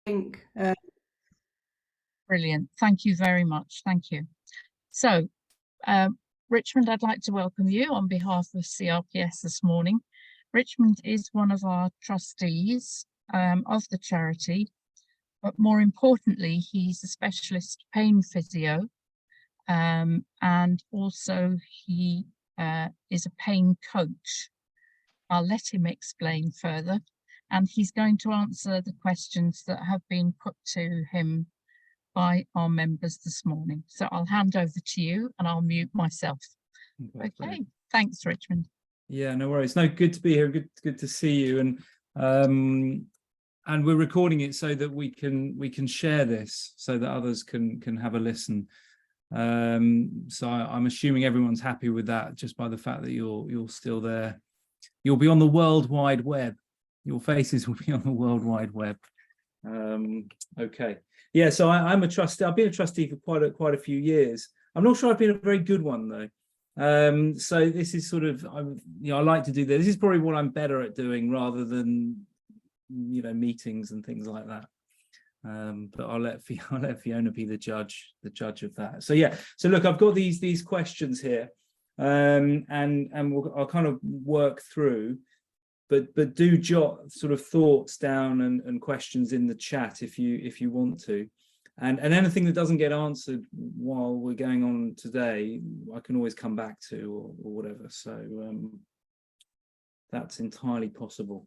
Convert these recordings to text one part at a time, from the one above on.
think. Brilliant. Thank you very much. Thank you. So, Richmond, I'd like to welcome you on behalf of CRPS this morning. Richmond is one of our trustees of the charity, but more importantly, he's a specialist pain physio, and also he is a pain coach. I'll let him explain further, and he's going to answer the questions that have been put to him by our members this morning. So I'll hand over to you and I'll mute myself. Okay, thanks, Richmond. Yeah, no worries. No, good to be here. Good to see you. And we're recording it so that we can share this so that others can have a listen. So I'm assuming everyone's happy with that just by the fact that you're still there. You'll be on the World Wide Web. Your faces will be on the World Wide Web. Okay. Yeah, so I'm a trustee. I've been a trustee for quite a few years. I'm not sure I've been a very good one though. So this is sort of, I like to do this. This is probably what I'm better at doing rather than, meetings and things like that. But I'll let Fiona be the judge of that. So yeah. So look, I've got these questions here, and I'll kind of work through. But do jot sort of thoughts down and questions in the chat if you want to, and anything that doesn't get answered while we're going on today, I can always come back to or whatever. So that's entirely possible.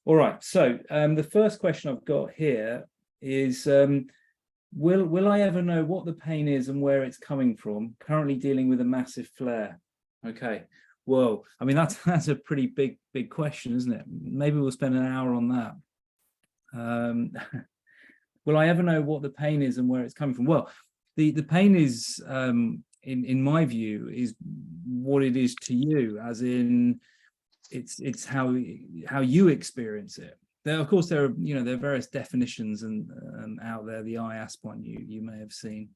All right. So the first question I've got here is, will I ever know what the pain is and where it's coming from? Currently dealing with a massive flare. Okay. Whoa, I mean, that's a pretty big question, isn't it? Maybe we'll spend an hour on that. Will I ever know what the pain is and where it's coming from? Well, the pain is, in my view, is what it is to you, as in it's how you experience it. Of course, there are various definitions and out there. The IASP one you may have seen.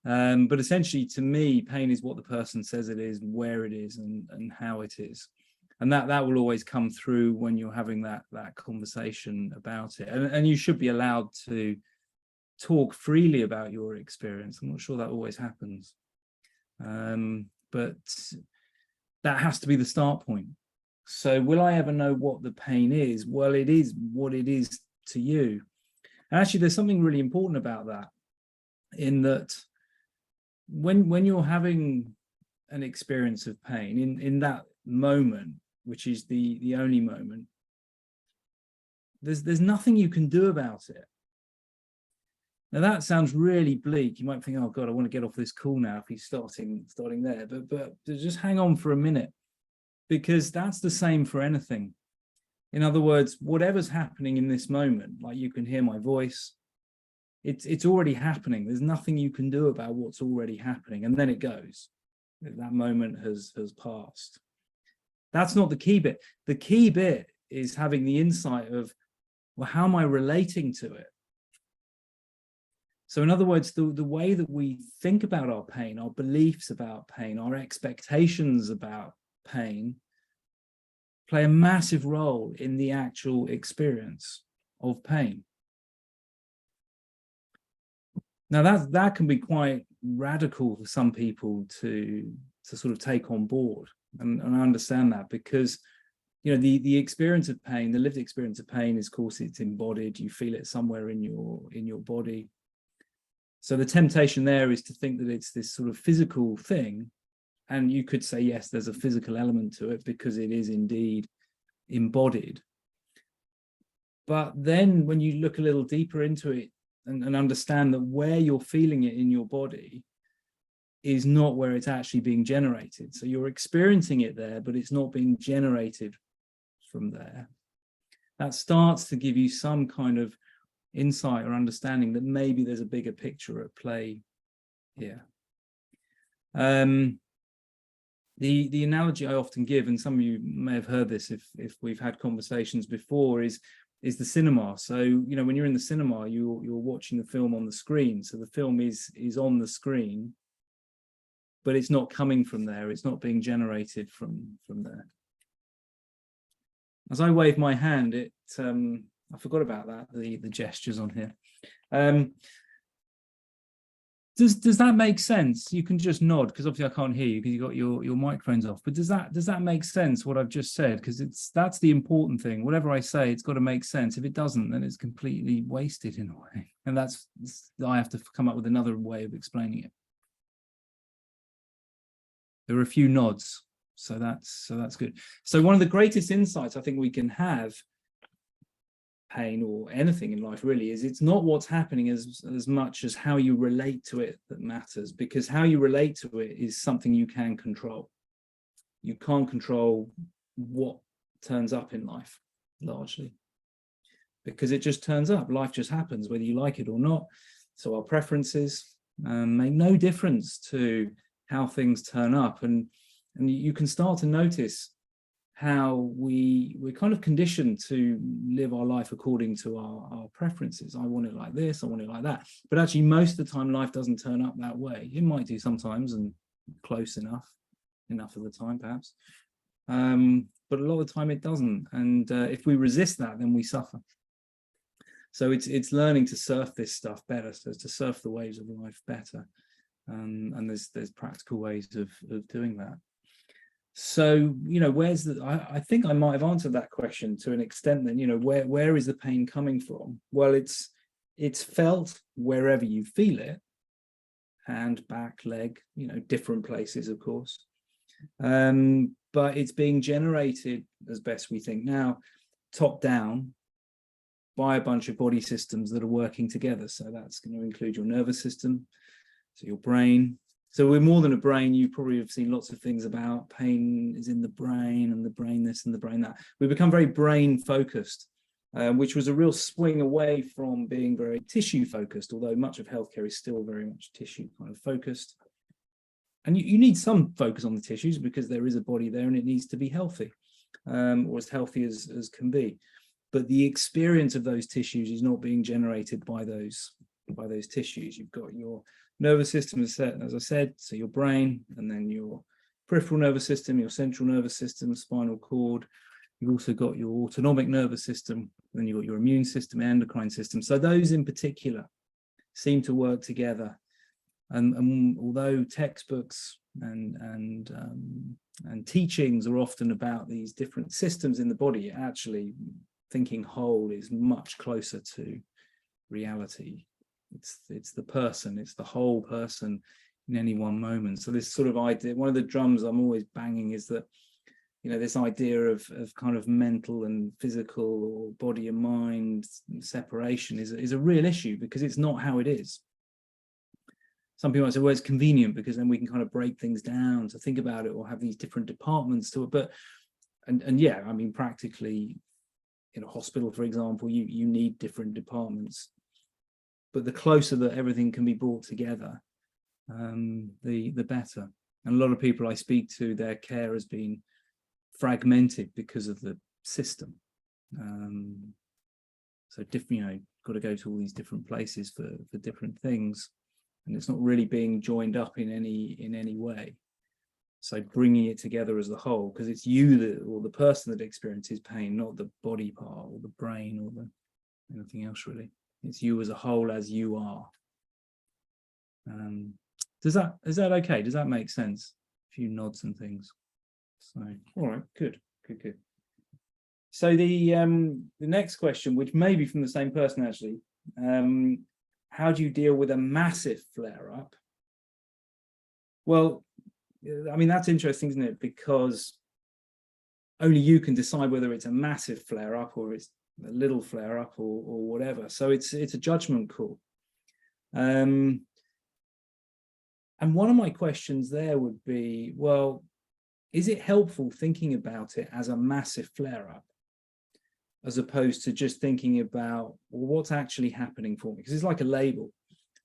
But essentially, to me, pain is what the person says it is, where it is, and how it is, and that will always come through when you're having that conversation about it. And you should be allowed to talk freely about your experience. I'm not sure that always happens, but that has to be the start point. So, will I ever know what the pain is? Well, it is what it is to you. And actually, there's something really important about that, in that. When you're having an experience of pain in that moment, which is the only moment, there's nothing you can do about it. Now that sounds really bleak. You might think, oh God, I want to get off this call now if he's starting there. But just hang on for a minute, because that's the same for anything. In other words, whatever's happening in this moment, like you can hear my voice, it's already happening. There's nothing you can do about what's already happening, and then it goes. That moment has passed. That's not the key bit. The key bit is having the insight of, well, how am I relating to it? So in other words, the way that we think about our pain, our beliefs about pain, our expectations about pain, play a massive role in the actual experience of pain. Now that can be quite radical for some people to sort of take on board, and I understand that, because the experience of pain, the lived experience of pain, is, of course, it's embodied. You feel it somewhere in your body. So the temptation there is to think that it's this sort of physical thing, and you could say, yes, there's a physical element to it because it is indeed embodied. But then when you look a little deeper into it, and understand that where you're feeling it in your body is not where it's actually being generated. So you're experiencing it there, but it's not being generated from there. That starts to give you some kind of insight or understanding that maybe there's a bigger picture at play here. The analogy I often give, and some of you may have heard this if we've had conversations before, is the cinema. So when you're in the cinema, you're watching the film on the screen. So the film is on the screen, but it's not coming from there. It's not being generated from there. As I wave my hand, I forgot about that, the gestures on here. Does that make sense? You can just nod, because obviously I can't hear you because you've got your microphones off. But does that make sense, what I've just said? Because that's the important thing. Whatever I say, it's got to make sense. If it doesn't, then it's completely wasted in a way. And I have to come up with another way of explaining it. There are a few nods, so that's good. So one of the greatest insights I think we can have, pain or anything in life really, is it's not what's happening as much as how you relate to it that matters, because how you relate to it is something you can control. You can't control what turns up in life, largely, because it just turns up. Life just happens, whether you like it or not. So our preferences make no difference to how things turn up, and you can start to notice how we're kind of conditioned to live our life according to our preferences. I want it like this, I want it like that. But actually, most of the time, life doesn't turn up that way. It might do sometimes, and close enough of the time, perhaps. But a lot of the time, it doesn't. And if we resist that, then we suffer. So it's learning to surf this stuff better, so to surf the waves of life better. And there's practical ways of doing that. So, where's I think I might have answered that question to an extent then, where is the pain coming from? Well, it's felt wherever you feel it, hand, back, leg, different places, of course. But it's being generated, as best we think now, top down by a bunch of body systems that are working together. So that's going to include your nervous system, so your brain. So we're more than a brain. You probably have seen lots of things about pain is in the brain, and the brain this and the brain that. We become very brain focused, which was a real swing away from being very tissue focused, although much of healthcare is still very much tissue kind of focused. And you need some focus on the tissues because there is a body there and it needs to be healthy, or as healthy as can be. But the experience of those tissues is not being generated by those tissues. You've got your nervous system, as I said, so your brain, and then your peripheral nervous system, your central nervous system, spinal cord. You've also got your autonomic nervous system, then you've got your immune system, endocrine system. So those in particular seem to work together. And although textbooks and teachings are often about these different systems in the body, actually thinking whole is much closer to reality. It's the person, it's the whole person in any one moment. So this sort of idea, one of the drums I'm always banging is that, this idea of kind of mental and physical, or body and mind separation is a real issue, because it's not how it is. Some people might say, well, it's convenient because then we can kind of break things down to think about it, or have these different departments to it. But, and yeah, I mean, practically in a hospital, for example, you need different departments. But the closer that everything can be brought together, the better. And a lot of people I speak to, their care has been fragmented because of the system. So different, got to go to all these different places for different things, and it's not really being joined up in any way. So bringing it together as the whole, because it's you or the person that experiences pain, not the body part or the brain or anything else really. It's you as a whole, as you are. Is that okay? Does that make sense? A few nods and things. So, all right, good. So the next question, which may be from the same person actually, how do you deal with a massive flare-up? Well, I mean, that's interesting, isn't it? Because only you can decide whether it's a massive flare-up or it's a little flare-up or whatever. So it's a judgment call. And one of my questions there would be, well, is it helpful thinking about it as a massive flare-up, as opposed to just thinking about, well, what's actually happening for me? Because it's like a label,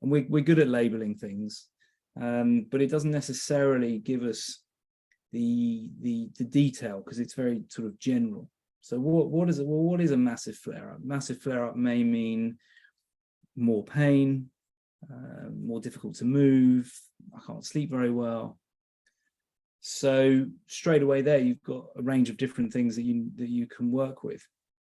and we're good at labeling things, but it doesn't necessarily give us the detail, because it's very sort of general. So what is it? Well, what is a massive flare-up? Massive flare-up may mean more pain, more difficult to move, I can't sleep very well. So straight away there, you've got a range of different things that you can work with.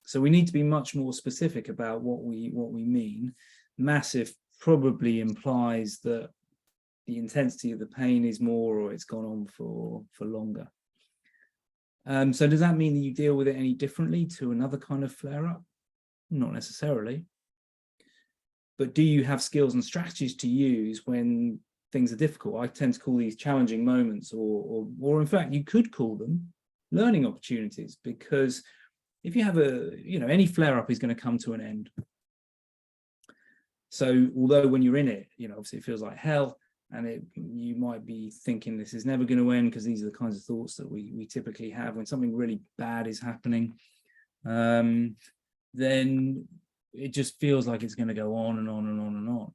So we need to be much more specific about what we mean. massive probably implies that the intensity of the pain is more, or it's gone on for longer. So does that mean that you deal with it any differently to another kind of flare-up? Not necessarily. But do you have skills and strategies to use when things are difficult? I tend to call these challenging moments, or in fact, you could call them learning opportunities, because if you have any flare-up is going to come to an end. So although when you're in it, obviously it feels like hell, and you might be thinking this is never going to end, because these are the kinds of thoughts that we typically have when something really bad is happening, then it just feels like it's going to go on and on and on and on.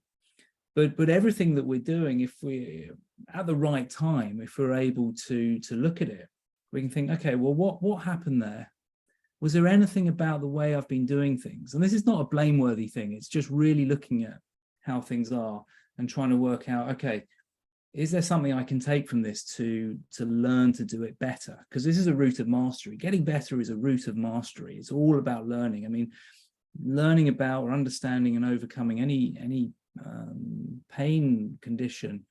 But everything that we're doing, if we're at the right time, if we're able to look at it, we can think, okay, well, what happened there? Was there anything about the way I've been doing things? And this is not a blameworthy thing. It's just really looking at how things are and trying to work out, okay, is there something I can take from this to learn to do it better? Because this is a route of mastery. Getting better is a route of mastery. It's all about learning. I mean, learning about or understanding and overcoming any pain condition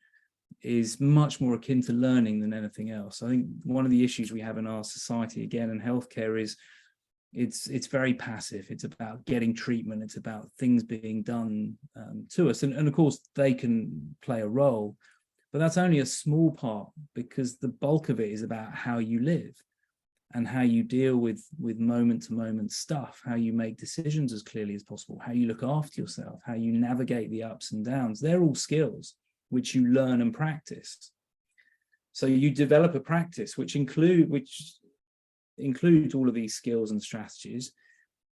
is much more akin to learning than anything else. I think one of the issues we have in our society, again, in healthcare, is it's very passive. It's about getting treatment. It's about things being done to us. And of course, they can play a role, but that's only a small part, because the bulk of it is about how you live and how you deal with moment-to-moment stuff, how you make decisions as clearly as possible, how you look after yourself, how you navigate the ups and downs. They're all skills which you learn and practice. So you develop a practice which includes all of these skills and strategies,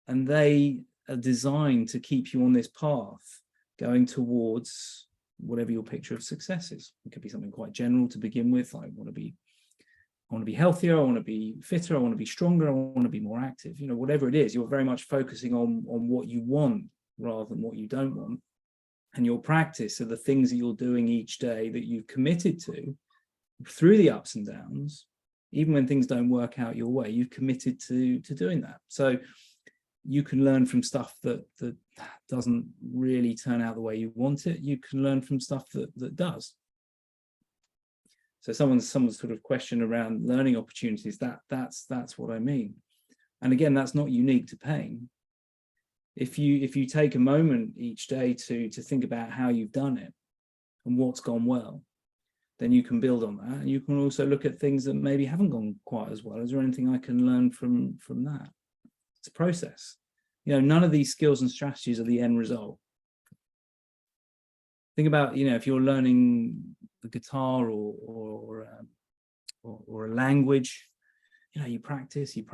and they are designed to keep you on this path going towards whatever your picture of success is. It could be something quite general to begin with, like I want to be healthier, I want to be fitter, I want to be stronger, I want to be more active. Whatever it is, you're very much focusing on what you want rather than what you don't want. And your practice are the things that you're doing each day that you've committed to through the ups and downs. Even when things don't work out your way, you've committed to doing that. So you can learn from stuff that doesn't really turn out the way you want it. You can learn from stuff that does. So someone's sort of question around learning opportunities, that's what I mean. And again, that's not unique to pain. If you take a moment each day to think about how you've done it and what's gone well, then you can build on that. And you can also look at things that maybe haven't gone quite as well. Is there anything I can learn from that? It's a process. None of these skills and strategies are the end result. Think about, if you're learning the guitar or a language, you practice. You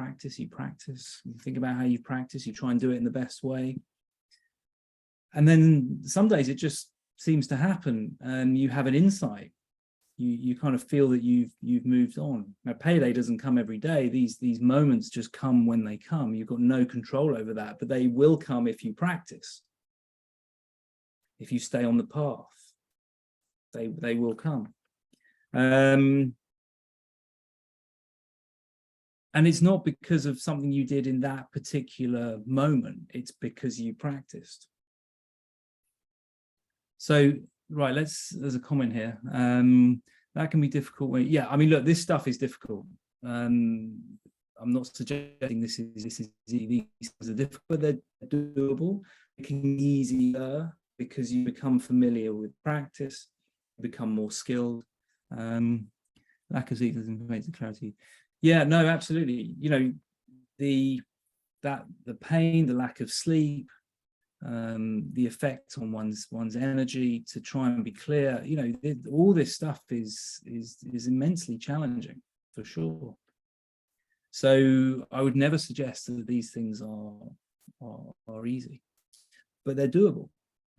think about how you practice, you try and do it in the best way. And then some days it just seems to happen and you have an insight. You kind of feel that you've moved on. Now, payday doesn't come every day. These moments just come when they come. You've got no control over that, but they will come if you practice. If you stay on the path, they will come. And it's not because of something you did in that particular moment. It's because you practiced. So, right, there's a comment here. That can be difficult. Look, this stuff is difficult. I'm not suggesting this is easy. These are difficult, but they're doable. It can be easier because you become familiar with practice, become more skilled. Lack of sequence makes the clarity. Yeah, no, absolutely. The pain, the lack of sleep, the effect on one's energy to try and be clear. All this stuff is immensely challenging, for sure. So I would never suggest that these things are easy, but they're doable.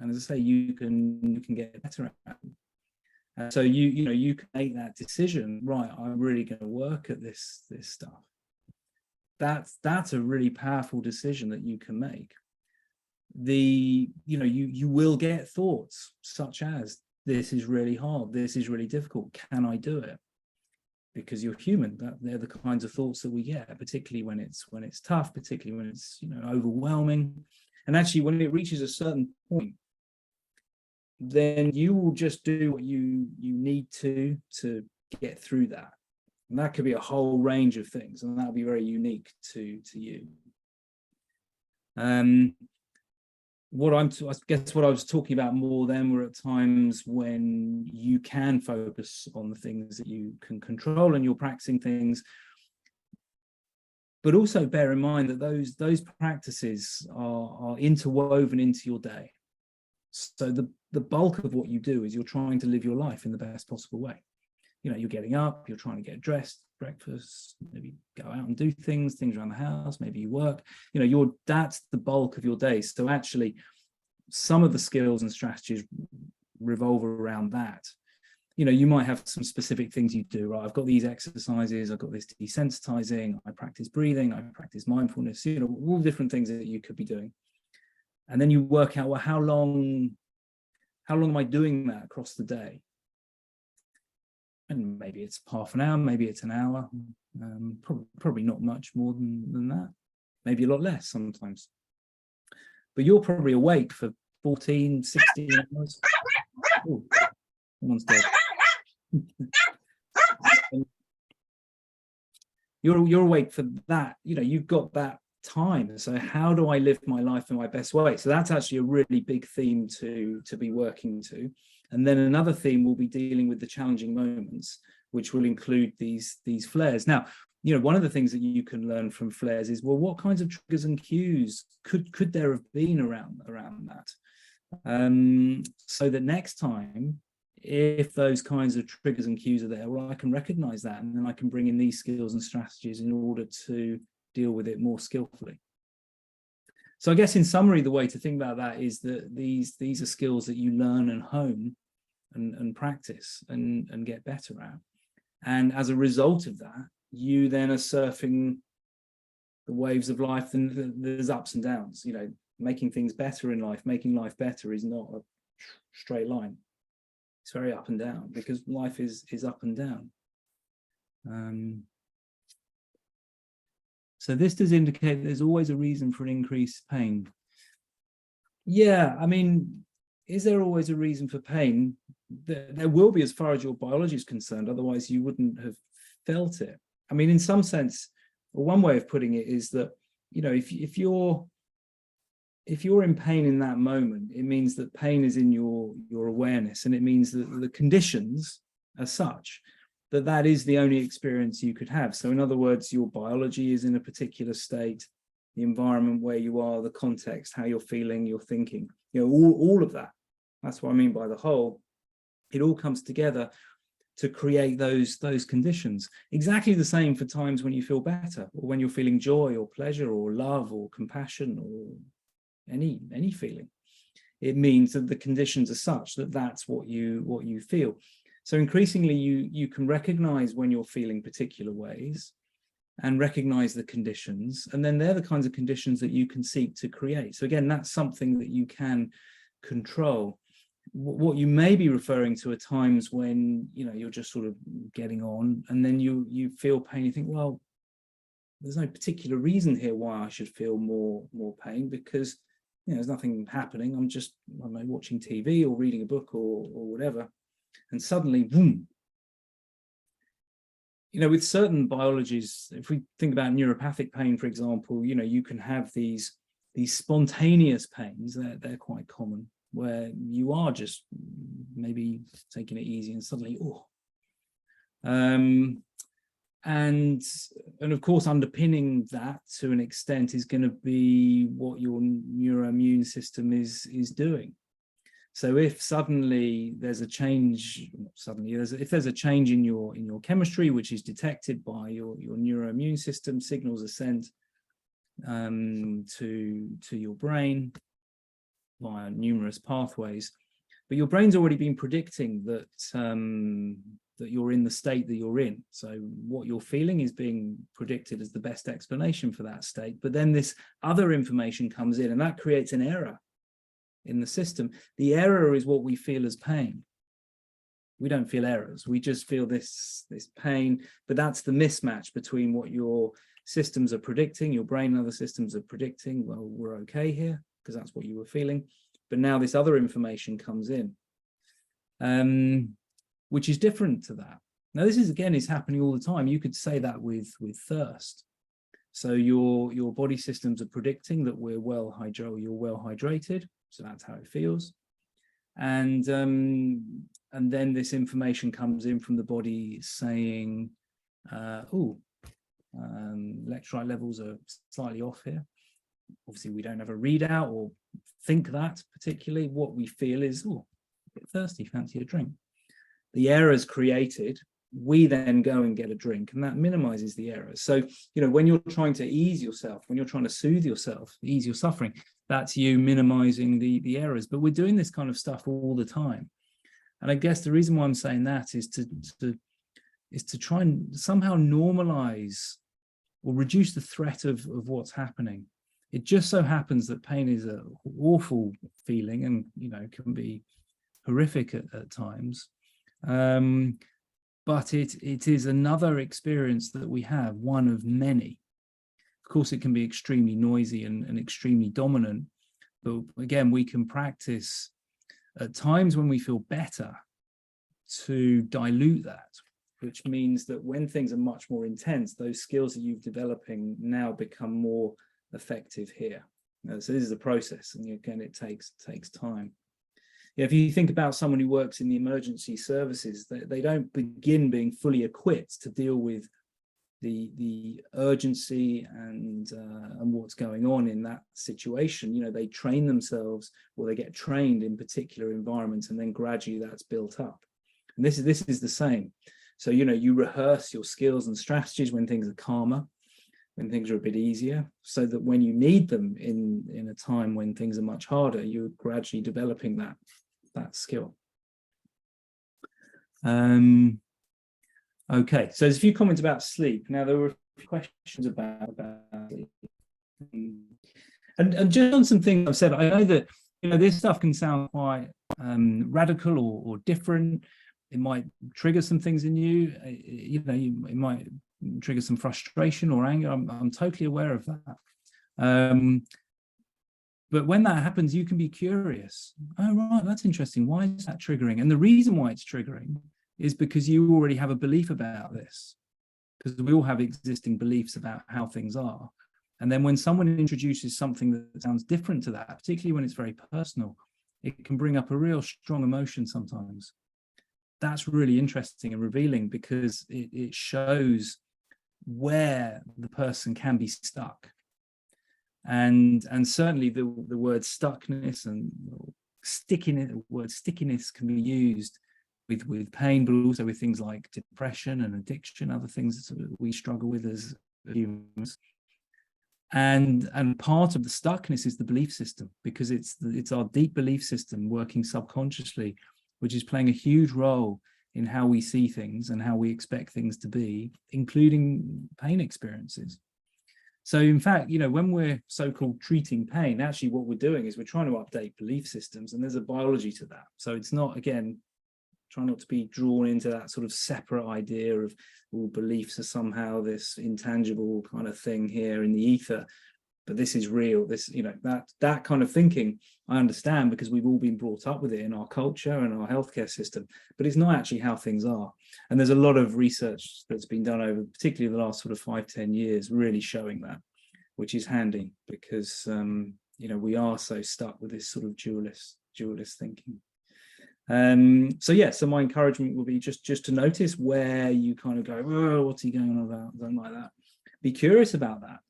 And as I say, you can get better at them. And so you can make that decision, right? I'm really going to work at this stuff. That's a really powerful decision that you can make. You will get thoughts such as, this is really hard, this is really difficult, can I do it? Because you're human. They're the kinds of thoughts that we get, particularly when it's tough, particularly when it's overwhelming. And actually, when it reaches a certain point, then you will just do what you need to get through that. And that could be a whole range of things, and that'll be very unique to you. I guess what I was talking about more then were at times when you can focus on the things that you can control and you're practicing things. But also bear in mind that those practices are interwoven into your day. So the bulk of what you do is you're trying to live your life in the best possible way. You know, you're getting up, you're trying to get dressed, breakfast, maybe go out and do things around the house, maybe you work, you know, that's the bulk of your day. So actually, some of the skills and strategies revolve around that. You know, you might have some specific things you do, right? I've got these exercises, I've got this desensitizing, I practice breathing, I practice mindfulness, you know, all different things that you could be doing. And then you work out, well, how long am I doing that across the day? And maybe it's half an hour, maybe it's an hour, probably not much more than that, maybe a lot less sometimes. But you're probably awake for 14, 16 hours. Ooh, someone's dead. You're awake for that, you know, you've got that time. So how do I live my life in my best way? So that's actually a really big theme to be working to. And then another theme will be dealing with the challenging moments, which will include these flares. Now, you know, one of the things that you can learn from flares is, well, what kinds of triggers and cues could there have been around that? So that next time, if those kinds of triggers and cues are there, well, I can recognize that, and then I can bring in these skills and strategies in order to deal with it more skillfully. So I guess in summary, the way to think about that is that these are skills that you learn and hone and practice and get better at. And as a result of that, you then are surfing the waves of life, and there's ups and downs. You know, making things better in life, making life better is not a straight line. It's very up and down, because life is up and down. So this does indicate there's always a reason for an increased pain. Yeah, I mean, is there always a reason for pain? There will be, as far as your biology is concerned, otherwise you wouldn't have felt it. I mean, in some sense, or one way of putting it is that, you know, if you're in pain in that moment, it means that pain is in your awareness, and it means that the conditions are such that is the only experience you could have. So in other words, your biology is in a particular state, the environment where you are, the context, how you're feeling, you're thinking, you know, all of that. That's what I mean by the whole. It all comes together to create those conditions. Exactly the same for times when you feel better, or when you're feeling joy or pleasure or love or compassion or any feeling. It means that the conditions are such that that's what you feel. So increasingly you can recognize when you're feeling particular ways and recognize the conditions, and then they're the kinds of conditions that you can seek to create. So again, that's something that you can control. What you may be referring to are times when, you know, you're just sort of getting on, and then you feel pain. You think, well, there's no particular reason here why I should feel more pain, because, you know, there's nothing happening. I'm just, I don't know, watching TV or reading a book or whatever. And suddenly, boom. You know, with certain biologies, if we think about neuropathic pain, for example, you know, you can have these spontaneous pains. They're quite common, where you are just maybe taking it easy and suddenly, oh. And of course, underpinning that to an extent is going to be what your neuroimmune system is doing. So if suddenly there's a change, if there's a change in your chemistry, which is detected by your neuroimmune system, signals are sent to your brain via numerous pathways, but your brain's already been predicting that that you're in the state that you're in. So what you're feeling is being predicted as the best explanation for that state. But then this other information comes in, and that creates an error in the system. The error is what we feel as pain. We don't feel errors. We just feel this pain, but that's the mismatch between what your systems are predicting, your brain and other systems are predicting, well, we're okay here, because that's what you were feeling. But now this other information comes in. which is different to that. Now, this is happening all the time. You could say that with thirst. So your body systems are predicting that you're well hydrated. So that's how it feels. And then this information comes in from the body saying, electrolyte levels are slightly off here. Obviously, we don't have a readout or think that particularly. What we feel is, a bit thirsty, fancy a drink. The error is created. We then go and get a drink, and that minimizes the error. So, when you're trying to ease yourself, when you're trying to soothe yourself, ease your suffering, that's you minimizing the errors. But we're doing this kind of stuff all the time. And I guess the reason why I'm saying that is to try and somehow normalize or reduce the threat of what's happening. It just so happens that pain is an awful feeling and, can be horrific at times. But it is another experience that we have, one of many. Of course, it can be extremely noisy and extremely dominant. But again, we can practice at times when we feel better to dilute that, which means that when things are much more intense, those skills that you're developing now become more effective here. So this is the process, and again, it takes time. If you think about someone who works in the emergency services, they don't begin being fully equipped to deal with the urgency and what's going on in that situation. They train themselves, or they get trained in particular environments, and then gradually that's built up. And this is the same. So you rehearse your skills and strategies when things are calmer, when things are a bit easier, so that when you need them in a time when things are much harder, you're gradually developing that skill. Okay, so there's a few comments about sleep. Now, there were a few questions about sleep. And just on some things I've said, I know that this stuff can sound quite radical or different. It might trigger some things in you. It might trigger some frustration or anger. I'm totally aware of that. But when that happens, you can be curious. Oh, right, that's interesting. Why is that triggering? And the reason why it's triggering is because you already have a belief about this, because we all have existing beliefs about how things are. And then when someone introduces something that sounds different to that, particularly when it's very personal, it can bring up a real strong emotion sometimes. That's really interesting and revealing, because it shows where the person can be stuck. And certainly the word stuckness and stickiness, the word stickiness can be used with pain, but also with things like depression and addiction, other things that we struggle with as humans. And part of the stuckness is the belief system, because it's our deep belief system working subconsciously, which is playing a huge role in how we see things and how we expect things to be, including pain experiences. So in fact, when we're so-called treating pain, actually what we're doing is we're trying to update belief systems, and there's a biology to that. So it's not, again, try not to be drawn into that sort of separate idea of all beliefs are somehow this intangible kind of thing here in the ether, but this is real. This, that kind of thinking, I understand, because we've all been brought up with it in our culture and our healthcare system, but it's not actually how things are. And there's a lot of research that's been done over, particularly the last sort of 5-10 years, really showing that, which is handy, because we are so stuck with this sort of dualist thinking. So my encouragement would be just to notice where you kind of go, oh, what's he going on about, something like that. Be curious about that.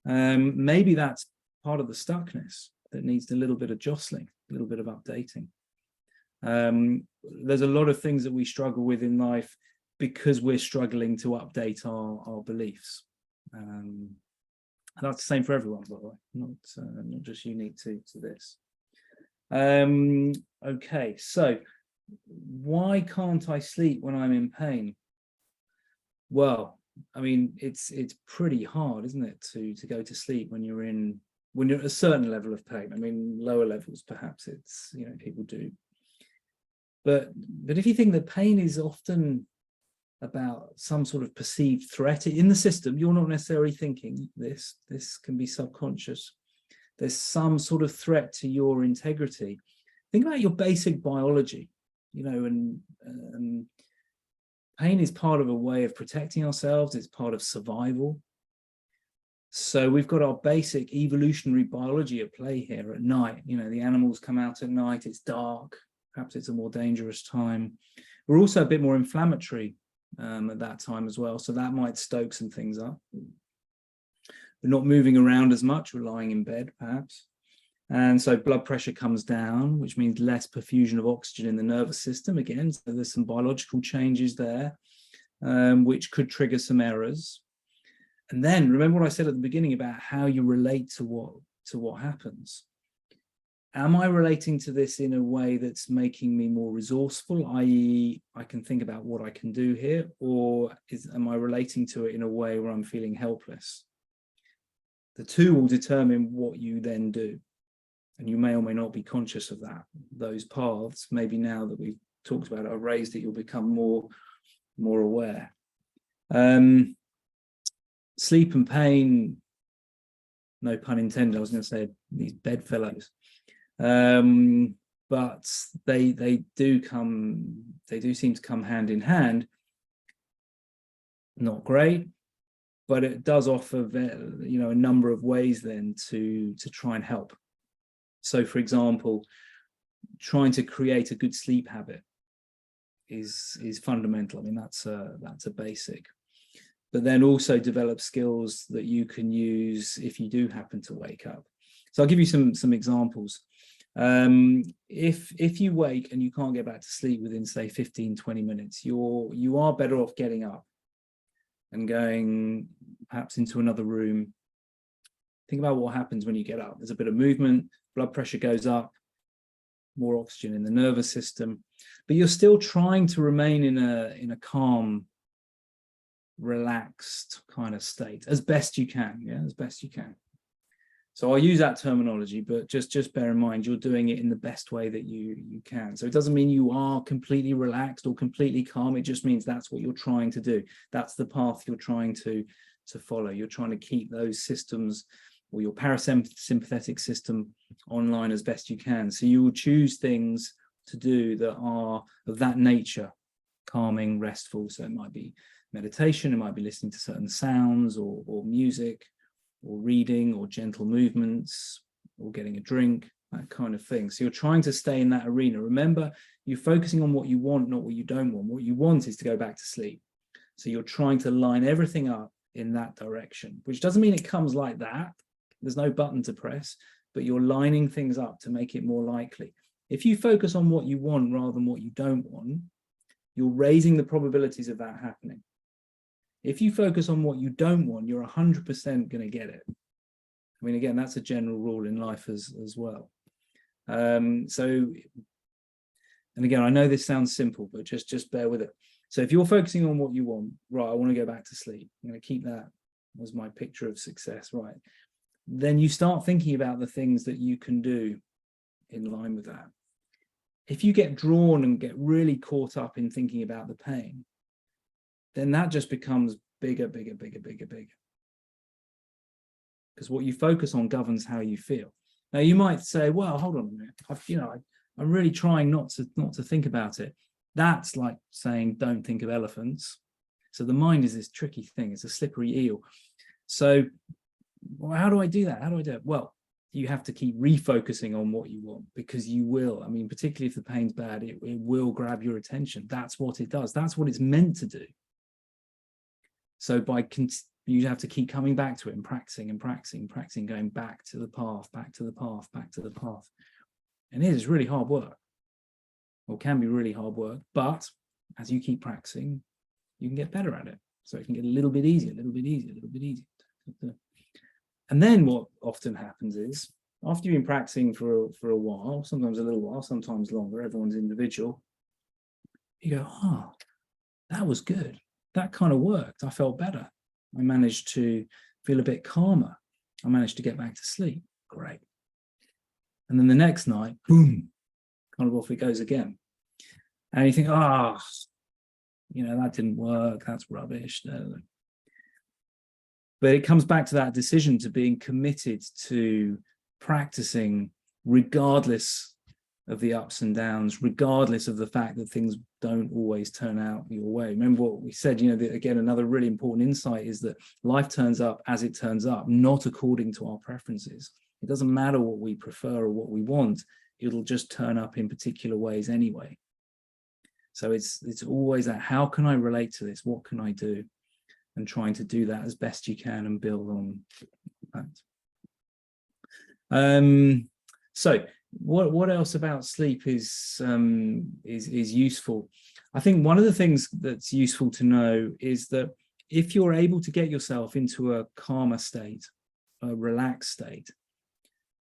Maybe that's part of the stuckness that needs a little bit of jostling, a little bit of updating. There's a lot of things that we struggle with in life because we're struggling to update our beliefs. And that's the same for everyone, by the way, not just unique to this. Okay, so why can't I sleep when I'm in pain? Well, I mean, it's pretty hard, isn't it, to go to sleep when you're at a certain level of pain. I mean, lower levels, perhaps it's, people do. But if you think that pain is often about some sort of perceived threat in the system, you're not necessarily thinking this can be subconscious. There's some sort of threat to your integrity. Think about your basic biology. and pain is part of a way of protecting ourselves. It's part of survival. So we've got our basic evolutionary biology at play here at night. The animals come out at night, it's dark, perhaps it's a more dangerous time. We're also a bit more inflammatory at that time as well, so that might stoke some things up. We're not moving around as much, we're lying in bed perhaps. And so blood pressure comes down, which means less perfusion of oxygen in the nervous system again. So there's some biological changes there, which could trigger some errors. And then remember what I said at the beginning about how you relate to what happens. Am I relating to this in a way that's making me more resourceful, i.e. I can think about what I can do here, or am I relating to it in a way where I'm feeling helpless? The two will determine what you then do. And you may or may not be conscious of that. Those paths, maybe now that we've talked about it, are raised that you'll become more aware. Sleep and pain, no pun intended, I was going to say these bedfellows. But they do seem to come hand in hand. Not great, but it does offer a number of ways then to try and help. So for example, trying to create a good sleep habit is fundamental. I mean, that's a basic. But then also develop skills that you can use if you do happen to wake up. So I'll give you some examples. If you wake and you can't get back to sleep within, say, 15-20 minutes, you are better off getting up and going perhaps into another room. Think about what happens when you get up. There's a bit of movement, blood pressure goes up, more oxygen in the nervous system, but you're still trying to remain in a calm, relaxed kind of state as best you can. As best you can. So I'll use that terminology, but just bear in mind you're doing it in the best way that you can. So it doesn't mean you are completely relaxed or completely calm. It just means that's what you're trying to do. That's the path you're trying to follow. You're trying to keep those systems or your parasympathetic system online as best you can. So you will choose things to do that are of that nature, calming, restful. So it might be meditation, it might be listening to certain sounds or music, or reading, or gentle movements, or getting a drink, that kind of thing. So you're trying to stay in that arena. Remember, you're focusing on what you want, not what you don't want. What you want is to go back to sleep. So you're trying to line everything up in that direction, which doesn't mean it comes like that. There's no button to press, but you're lining things up to make it more likely. If you focus on what you want rather than what you don't want, you're raising the probabilities of that happening. If you focus on what you don't want, you're 100% going to get it. I mean, again, that's a general rule in life as well. And again, I know this sounds simple, but just bear with it. So if you're focusing on what you want, right, I want to go back to sleep, I'm going to keep that as my picture of success, right? Then you start thinking about the things that you can do in line with that. If you get drawn and get really caught up in thinking about the pain, then that just becomes bigger. Because what you focus on governs how you feel. Now you might say, well, hold on a minute. I'm really trying not to think about it. That's like saying don't think of elephants. So the mind is this tricky thing. It's a slippery eel. So how do I do that? How do I do it? Well, you have to keep refocusing on what you want, because you will. I mean, particularly if the pain's bad, it will grab your attention. That's what it does. That's what it's meant to do. So you have to keep coming back to it and practicing, going back to the path. And it is really hard work, or can be really hard work. But as you keep practicing, you can get better at it. So it can get a little bit easier. And then what often happens is, after you've been practicing for a while, sometimes a little while, sometimes longer, everyone's individual, you go, oh, that was good. That kind of worked. I felt better. I managed to feel a bit calmer. I managed to get back to sleep. Great. And then the next night, boom, kind of off it goes again. And you think, that didn't work. That's rubbish. But it comes back to that decision to being committed to practicing regardless of the ups and downs, regardless of the fact that things don't always turn out your way. Remember what we said, again, another really important insight is that life turns up as it turns up, not according to our preferences. It doesn't matter what we prefer or what we want, it'll just turn up in particular ways anyway. So it's always that, how can I relate to this? What can I do? And trying to do that as best you can and build on that. So what else about sleep is useful? I think one of the things that's useful to know is that if you're able to get yourself into a calmer state, a relaxed state,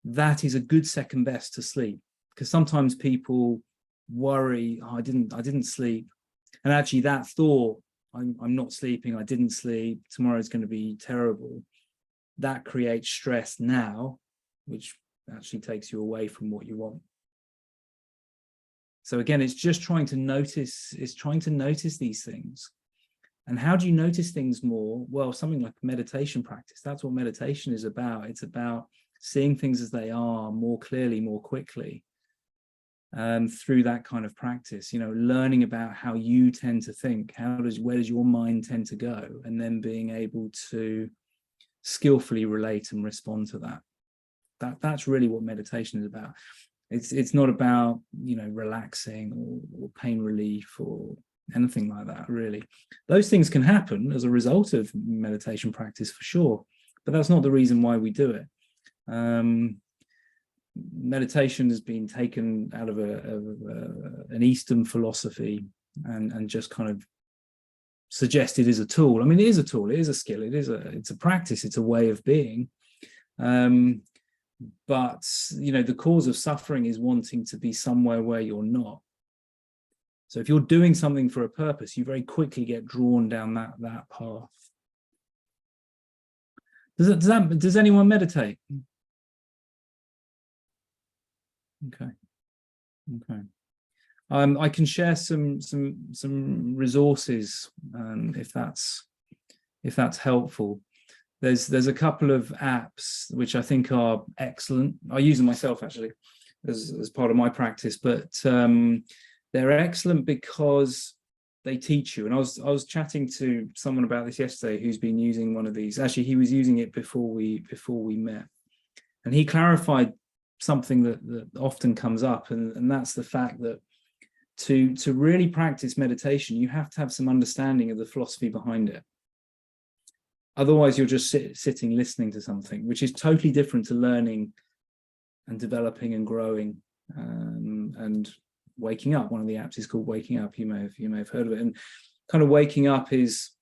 that is a good second best to sleep. Because sometimes people worry, oh, I didn't sleep, and actually that thought, I'm not sleeping, I didn't sleep, tomorrow's going to be terrible, that creates stress now, which actually takes you away from what you want. So again, it's just trying to notice these things. And how do you notice things more? Well, something like meditation practice, that's what meditation is about. It's about seeing things as they are more clearly, more quickly, through that kind of practice, learning about how you tend to think, where does your mind tend to go, and then being able to skillfully relate and respond to that. That's really what meditation is about. It's not about, relaxing or pain relief or anything like that, really. Those things can happen as a result of meditation practice for sure, but that's not the reason why we do it. Meditation has been taken out of an Eastern philosophy and just kind of suggested as a tool. I mean, it is a tool, it is a skill, it's a practice, it's a way of being. But the cause of suffering is wanting to be somewhere where you're not. So if you're doing something for a purpose, you very quickly get drawn down that path. Does anyone meditate? Okay. I can share some resources if that's helpful. There's a couple of apps which I think are excellent. I use them myself actually as part of my practice, but they're excellent because they teach you. And I was chatting to someone about this yesterday who's been using one of these. Actually, he was using it before we met, and he clarified something that often comes up, and that's the fact that to really practice meditation, you have to have some understanding of the philosophy behind it. Otherwise, you're just sitting listening to something, which is totally different to learning and developing and growing and waking up. One of the apps is called Waking Up. You may have heard of it. And kind of waking up is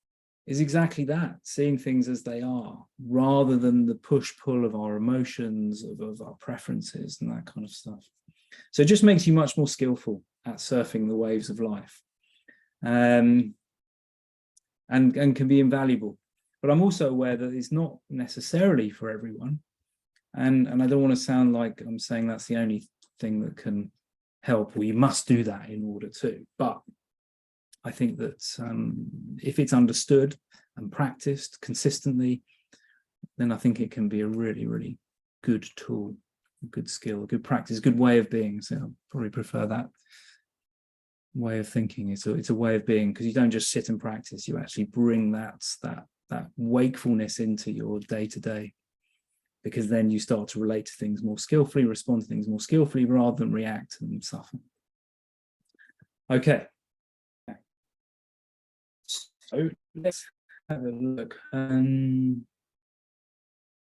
exactly that, seeing things as they are, rather than the push-pull of our emotions, of our preferences and that kind of stuff. So it just makes you much more skillful at surfing the waves of life, and can be invaluable. But I'm also aware that it's not necessarily for everyone. And I don't want to sound like I'm saying that's the only thing that can help, or you must do that in order to. But I think that if it's understood and practiced consistently, then I think it can be a really, really good tool, a good skill, a good practice, a good way of being. So I'll probably prefer that way of thinking. It's a way of being, because you don't just sit and practice, you actually bring that wakefulness into your day-to-day, because then you start to relate to things more skillfully, respond to things more skillfully, rather than react and suffer. Okay. So let's have a look.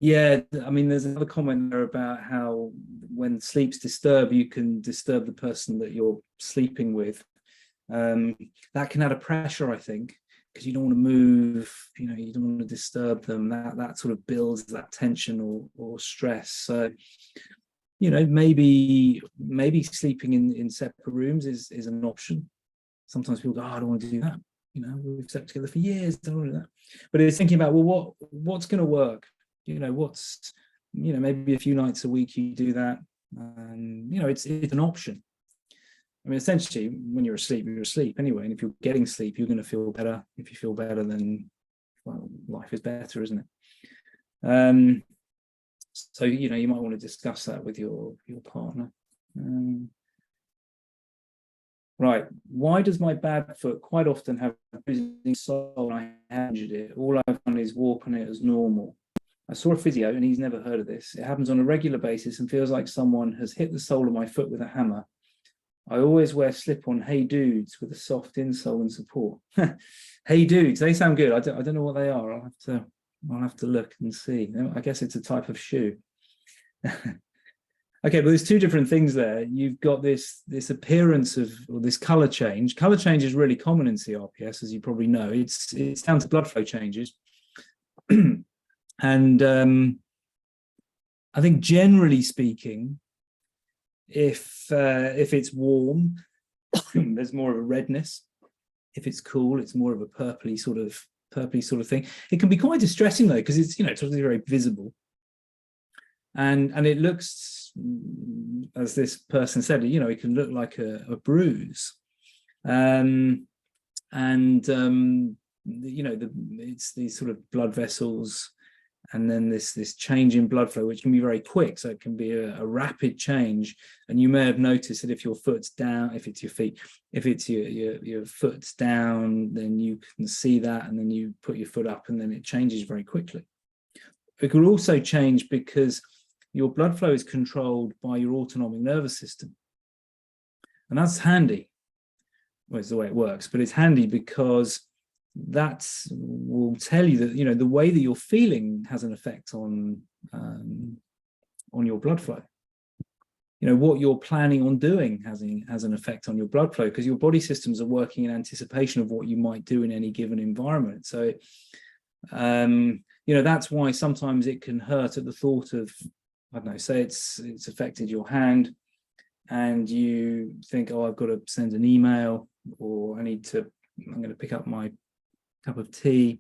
Yeah, I mean, there's another comment there about how when sleep's disturbed, you can disturb the person that you're sleeping with. That can add a pressure, I think, because you don't want to move, you don't want to disturb them. That sort of builds that tension or stress. So, maybe sleeping in separate rooms is an option. Sometimes people go, oh, I don't want to do that. We've slept together for years, don't want to do that. But it's thinking about, well, what's going to work? Maybe a few nights a week you do that. It's an option. I mean, essentially, when you're asleep anyway. And if you're getting sleep, you're going to feel better. If you feel better, then, well, life is better, isn't it? So, you might want to discuss that with your partner. Right. Why does my bad foot quite often have a bruising sole? I injured it. All I've done is walk on it as normal. I saw a physio and he's never heard of this. It happens on a regular basis and feels like someone has hit the sole of my foot with a hammer. I always wear slip-on Hey Dudes with a soft insole and support. Hey Dudes, they sound good. I don't know what they are. I'll have to look and see. I guess it's a type of shoe. Okay, but there's two different things there. You've got this appearance of, or this color change. Color change is really common in CRPS, as you probably know. It's down to blood flow changes. And I think generally speaking, if it's warm, there's more of a redness. If it's cool, it's more of a purpley sort of thing. It can be quite distressing though, because it's, it's obviously very visible. And it looks, as this person said, it can look like a bruise. It's these sort of blood vessels, and then this change in blood flow, which can be very quick. So it can be a rapid change. And you may have noticed that if your foot's down, if it's your feet, if it's your foot's down, then you can see that, and then you put your foot up and then it changes very quickly. It could also change because your blood flow is controlled by your autonomic nervous system. And that's handy. Well, it's the way it works, but it's handy because that will tell you that, the way that you're feeling has an effect on your blood flow. What you're planning on doing has an effect on your blood flow, because your body systems are working in anticipation of what you might do in any given environment. So, that's why sometimes it can hurt at the thought of, I don't know, say it's affected your hand and you think, oh, I've got to send an email, or I'm going to pick up my cup of tea.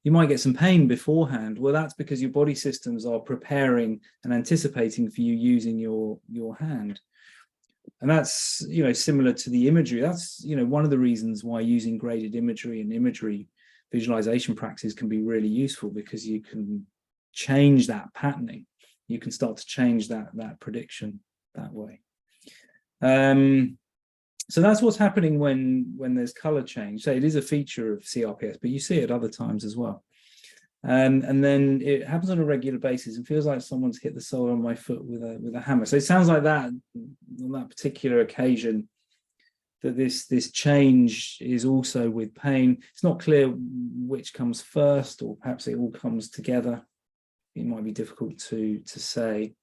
You might get some pain beforehand. Well, that's because your body systems are preparing and anticipating for you using your hand. And that's, similar to the imagery. That's, one of the reasons why using graded imagery and imagery visualization practices can be really useful, because you can change that patterning. You can start to change that prediction that way. So that's what's happening when there's color change. So it is a feature of CRPS, but you see it at other times as well. And then it happens on a regular basis and feels like someone's hit the sole of my foot with a hammer. So it sounds like that on that particular occasion, that this change is also with pain. It's not clear which comes first, or perhaps it all comes together. It might be difficult to say,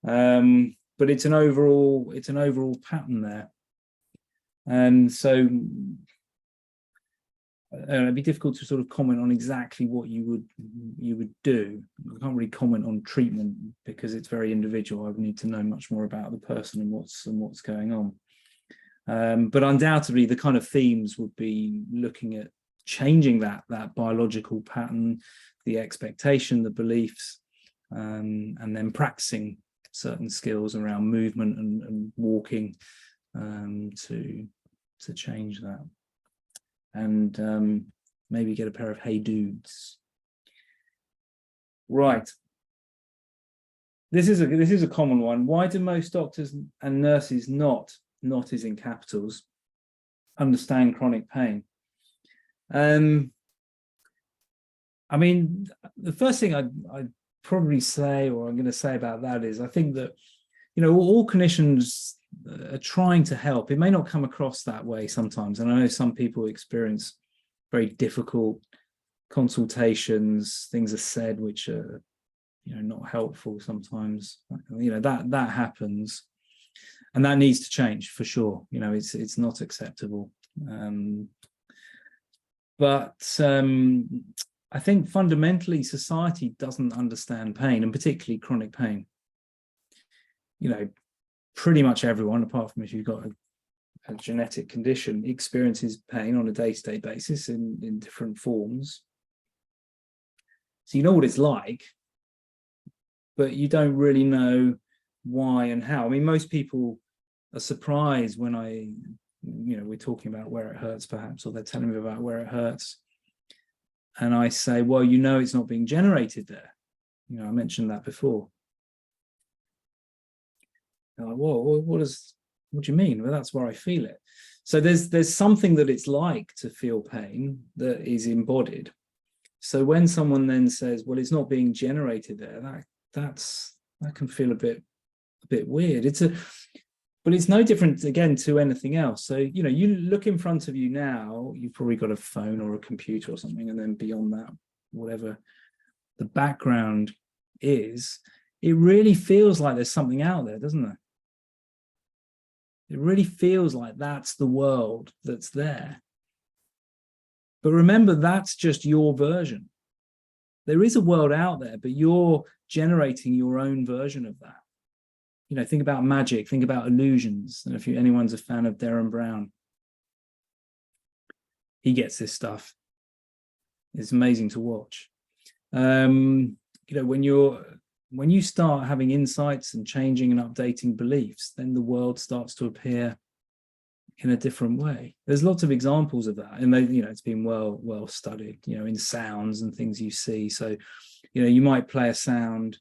but it's an overall pattern there. And so it'd be difficult to sort of comment on exactly what you would do. I can't really comment on treatment because it's very individual. I would need to know much more about the person and what's going on. But undoubtedly, the kind of themes would be looking at changing that biological pattern, the expectation, the beliefs, and then practicing certain skills around movement and walking to change that, and maybe get a pair of Hey Dudes. Right. This is a common one. Why do most doctors and nurses not is in capitals understand chronic pain? I mean, the first thing I'd probably say, or I'm going to say about that, is I think that, all clinicians are trying to help. It may not come across that way sometimes. And I know some people experience very difficult consultations. Things are said which are, not helpful sometimes. That happens. And that needs to change for sure. It's not acceptable. But I think fundamentally society doesn't understand pain, and particularly chronic pain. Pretty much everyone, apart from if you've got a genetic condition, experiences pain on a day-to-day basis in different forms. So you know what it's like, but you don't really know why and how. I mean, most people are surprised when we're talking about where it hurts perhaps, or they're telling me about where it hurts. And I say, well, it's not being generated there. I mentioned that before. Like, whoa, what does What do you mean? Well, that's where I feel it. So there's something that it's like to feel pain that is embodied. So when someone then says, well, it's not being generated there, that can feel a bit weird. But it's no different, again, to anything else. So, you know, you look in front of you now, you've probably got a phone or a computer or something, and then beyond that, whatever the background is, it really feels like there's something out there, doesn't it? It really feels like that's the world that's there. But remember, that's just your version. There is a world out there, but you're generating your own version of that. You know, think about magic, think about illusions. And if anyone's a fan of Derren Brown, he gets this stuff. It's amazing to watch. You know, when you start having insights and changing and updating beliefs, then the world starts to appear in a different way. There's lots of examples of that, and you know, it's been well studied, you know, in sounds and things you see. So, you know, you might play a sound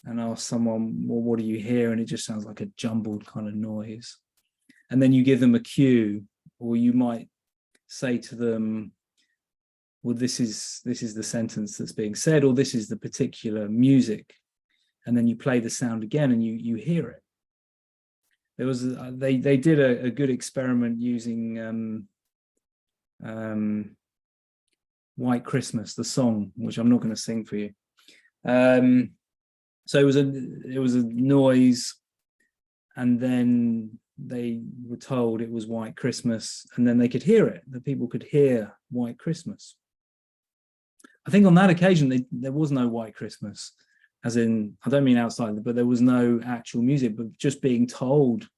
and ask someone, well, what do you hear? And it just sounds like a jumbled kind of noise. And then you give them a cue, or you might say to them, well, this is the sentence that's being said, or this is the particular music. And then you play the sound again and you hear it. There was they did a good experiment using White Christmas, the song, which I'm not going to sing for you. So it was a noise, and then they were told it was White Christmas, and then they could hear it. The people could hear White Christmas. I think on that occasion there was no White Christmas, as in, I don't mean outside, but there was no actual music, but just being told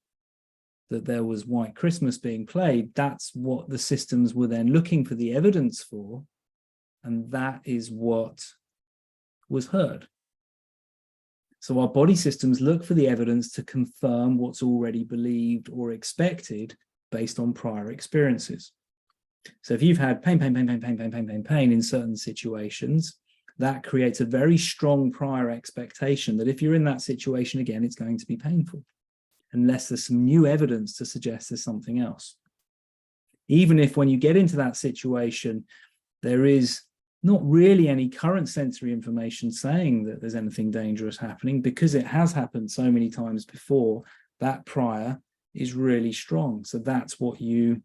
that there was White Christmas being played, that's what the systems were then looking for the evidence for, and that is what was heard. So our body systems look for the evidence to confirm what's already believed or expected based on prior experiences. So if you've had pain in certain situations, that creates a very strong prior expectation that if you're in that situation again, it's going to be painful, unless there's some new evidence to suggest there's something else. Even if when you get into that situation, there is not really any current sensory information saying that there's anything dangerous happening, because it has happened so many times before, that prior is really strong. So that's what you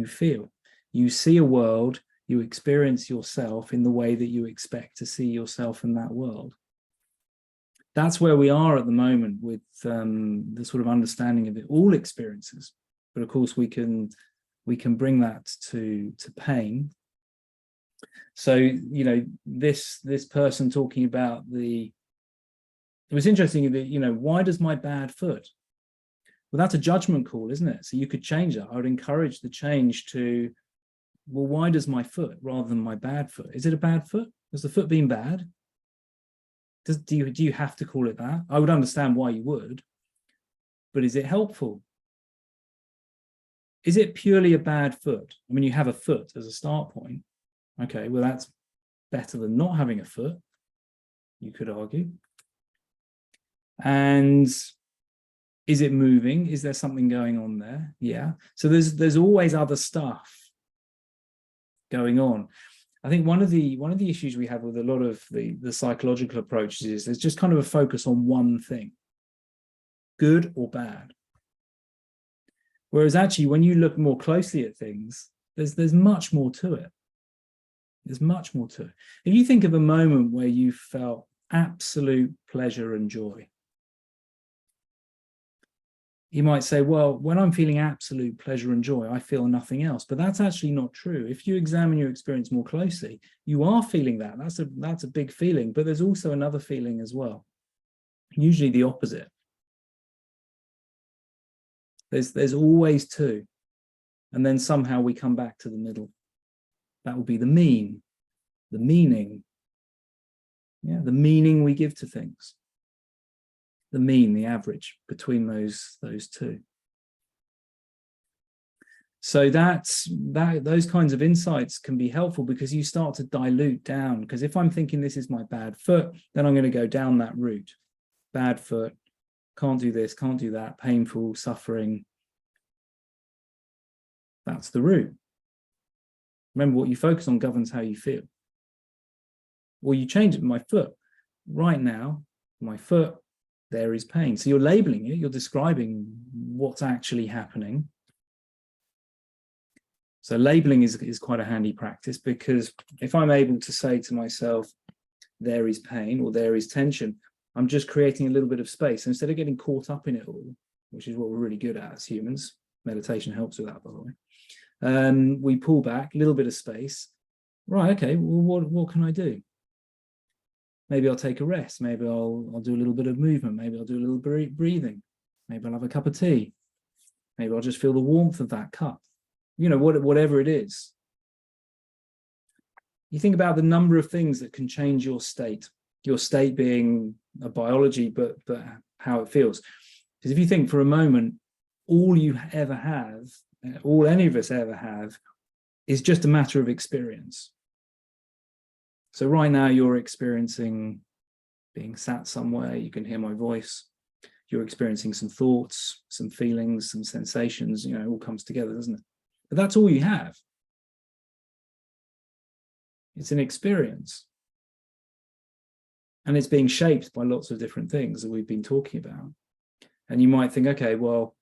feel. You see a world, you experience yourself in the way that you expect to see yourself in that world. That's where we are at the moment with the sort of understanding of it, all experiences. But of course, we can bring that to pain. So, you know, this person talking about it was interesting that, you know, why does my bad foot? Well, that's a judgment call, isn't it? So you could change that. I would encourage the change to, well, why does my foot rather than my bad foot? Is it a bad foot? Has the foot been bad? Do you have to call it that? I would understand why you would, but is it helpful? Is it purely a bad foot? I mean, you have a foot as a start point. Okay, well, that's better than not having a foot, you could argue. And is it moving? Is there something going on there? Yeah. So there's always other stuff going on. I think one of the issues we have with a lot of the psychological approaches is there's just kind of a focus on one thing, good or bad. Whereas actually, when you look more closely at things, there's much more to it. There's much more to it. If you think of a moment where you felt absolute pleasure and joy, you might say, well, when I'm feeling absolute pleasure and joy, I feel nothing else. But that's actually not true. If you examine your experience more closely, you are feeling that. That's a big feeling, but there's also another feeling as well, usually the opposite. There's always two. And then somehow we come back to the middle. That will be the mean, the meaning. Yeah, the meaning we give to things. The mean, the average between those two. So those kinds of insights can be helpful because you start to dilute down. Because if I'm thinking this is my bad foot, then I'm going to go down that route. Bad foot, can't do this, can't do that, painful, suffering, That's the root. Remember, what you focus on governs how you feel. Or you change it. My foot. Right now, my foot, there is pain. So you're labeling it. You're describing what's actually happening. So labeling is quite a handy practice, because if I'm able to say to myself, there is pain or there is tension, I'm just creating a little bit of space. Instead of getting caught up in it all, which is what we're really good at as humans, meditation helps with that, by the way. We pull back, a little bit of space. Right, okay, well, what can I do? Maybe I'll take a rest. Maybe I'll do a little bit of movement. Maybe I'll do a little breathing. Maybe I'll have a cup of tea. Maybe I'll just feel the warmth of that cup. You know, whatever it is. You think about the number of things that can change your state being a biology, but how it feels. Because if you think for a moment, all you ever have, all any of us ever have, is just a matter of experience. So right now you're experiencing being sat somewhere, you can hear my voice, you're experiencing some thoughts, some feelings, some sensations, you know, it all comes together, doesn't it? But that's all you have. It's an experience. And it's being shaped by lots of different things that we've been talking about. And you might think, okay, well,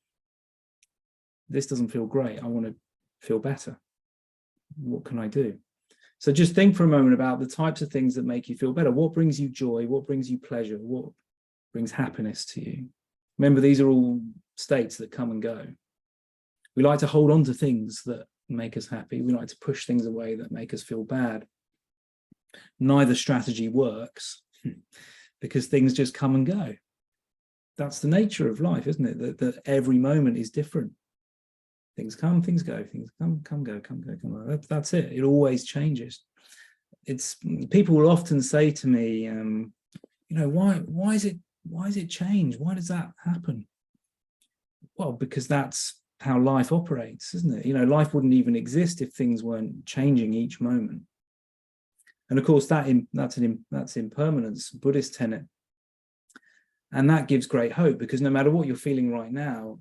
this doesn't feel great. I want to feel better. What can I do? So just think for a moment about the types of things that make you feel better. What brings you joy? What brings you pleasure? What brings happiness to you? Remember, these are all states that come and go. We like to hold on to things that make us happy. We like to push things away that make us feel bad. Neither strategy works because things just come and go. That's the nature of life, isn't it? That every moment is different. Things come, things go, things come, go, come, go, come go. That's it. It always changes. It's people will often say to me, you know, why is it change? Why does that happen? Well, because that's how life operates, isn't it? You know, life wouldn't even exist if things weren't changing each moment. And of course, that's impermanence, Buddhist tenet. And that gives great hope, because no matter what you're feeling right now,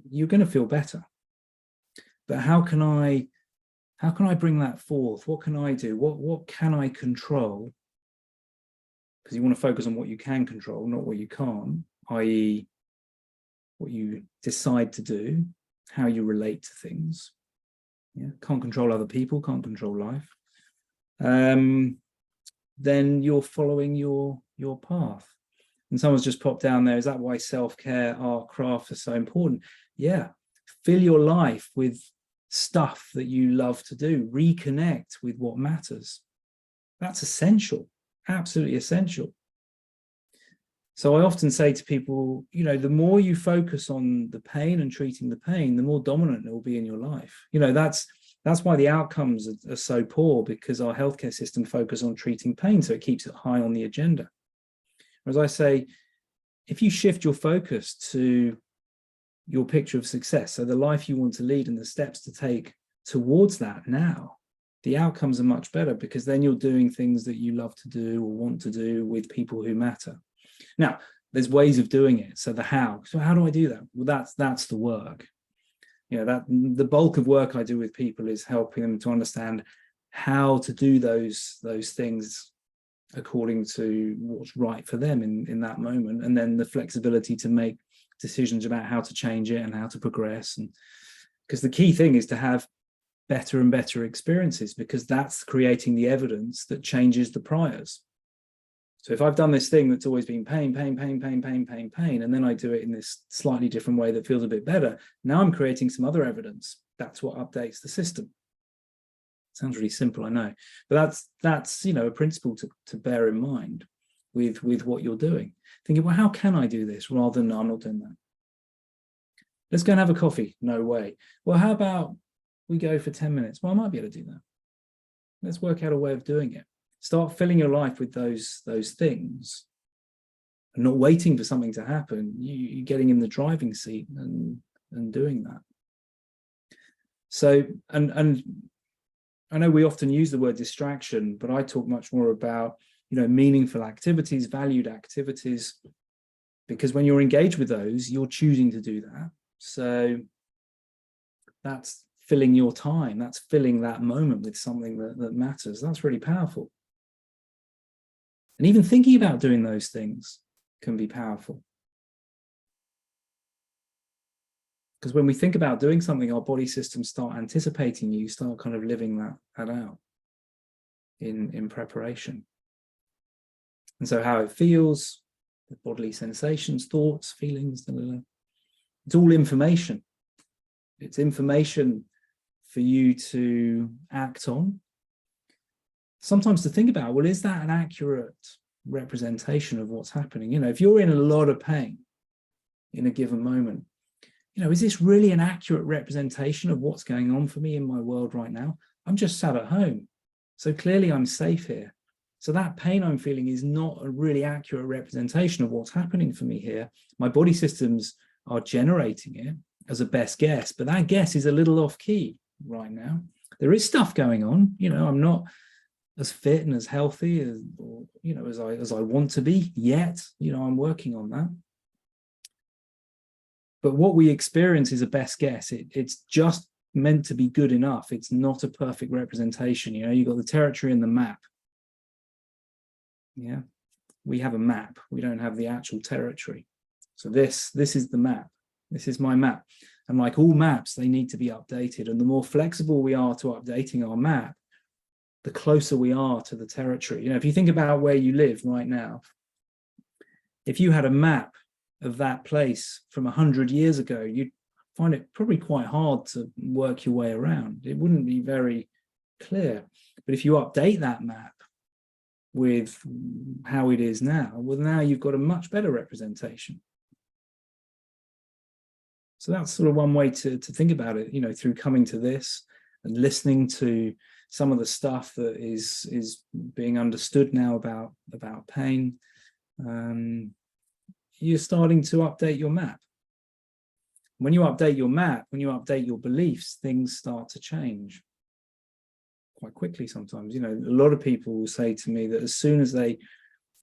you're going to feel better. But how can I bring that forth? What can I do? What can I control? Because you want to focus on what you can control, not what you can't, i.e. what you decide to do, how you relate to things. Yeah, can't control other people, can't control life. Then you're following your path. And someone's just popped down there, is that why self-care, art, craft are so important? Yeah, fill your life with stuff that you love to do, reconnect with what matters. That's essential, absolutely essential. So I often say to people, you know, the more you focus on the pain and treating the pain, the more dominant it will be in your life. You know, that's why the outcomes are so poor, because our healthcare system focuses on treating pain, so it keeps it high on the agenda. As I say, if you shift your focus to your picture of success, so the life you want to lead and the steps to take towards that now, the outcomes are much better, because then you're doing things that you love to do or want to do with people who matter. Now, there's ways of doing it. So the how. So how do I do that? Well, that's the work. You know, that the bulk of work I do with people is helping them to understand how to do those things according to what's right for them in that moment, and then the flexibility to make decisions about how to change it and how to progress. And because the key thing is to have better and better experiences, because that's creating the evidence that changes the priors. So if I've done this thing that's always been pain, and then I do it in this slightly different way that feels a bit better, now I'm creating some other evidence. That's what updates the system. Sounds really simple, I know, but that's you know, a principle to bear in mind with what you're doing. Thinking, well, how can I do this, rather than, no, I'm not doing that. Let's go and have a coffee. No way. Well, how about we go for 10 minutes? Well, I might be able to do that. Let's work out a way of doing it. Start filling your life with those things, and not waiting for something to happen. You getting in the driving seat and doing that. So, and I know we often use the word distraction, but I talk much more about, you know, meaningful activities, valued activities, because when you're engaged with those, you're choosing to do that. So that's filling your time. That's filling that moment with something that matters. That's really powerful. And even thinking about doing those things can be powerful. Because when we think about doing something, our body systems start anticipating you, start kind of living that out in preparation. And so how it feels, the bodily sensations, thoughts, feelings, it's all information. It's information for you to act on. Sometimes to think about, well, is that an accurate representation of what's happening? You know, if you're in a lot of pain in a given moment, you know, is this really an accurate representation of what's going on for me in my world right now? I'm just sat at home, so clearly I'm safe here. So that pain I'm feeling is not a really accurate representation of what's happening for me here. My body systems are generating it as a best guess, but that guess is a little off key right now. There is stuff going on. You know, I'm not as fit and as healthy as, you know, as I want to be yet. You know, I'm working on that. But what we experience is a best guess. It's just meant to be good enough. It's not a perfect representation. You know, you've got the territory and the map. Yeah, we have a map. We don't have the actual territory. So this is the map. This is my map. And like all maps, they need to be updated. And the more flexible we are to updating our map, the closer we are to the territory. You know, if you think about where you live right now, if you had a map of that place from 100 years ago, you'd find it probably quite hard to work your way around. It wouldn't be very clear. But if you update that map with how it is now, well, now you've got a much better representation. So that's sort of one way to think about it, you know, through coming to this and listening to some of the stuff that is being understood now about pain. You're starting to update your map. When you update your map, when you update your beliefs, things start to change quite quickly sometimes. You know, a lot of people will say to me that as soon as they,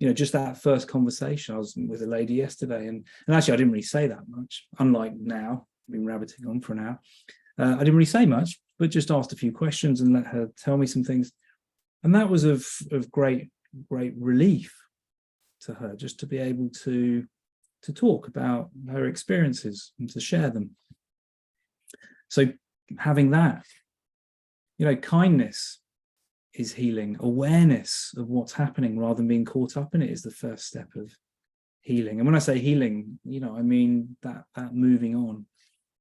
you know, just that first conversation, I was with a lady yesterday, and actually I didn't really say that much, unlike now, I've been rabbiting on for an hour. I didn't really say much, but just asked a few questions and let her tell me some things. And that was of great relief to her, just to be able to talk about her experiences and to share them. So having that, you know, kindness is healing. Awareness of what's happening rather than being caught up in it is the first step of healing. And when I say healing, you know, I mean that moving on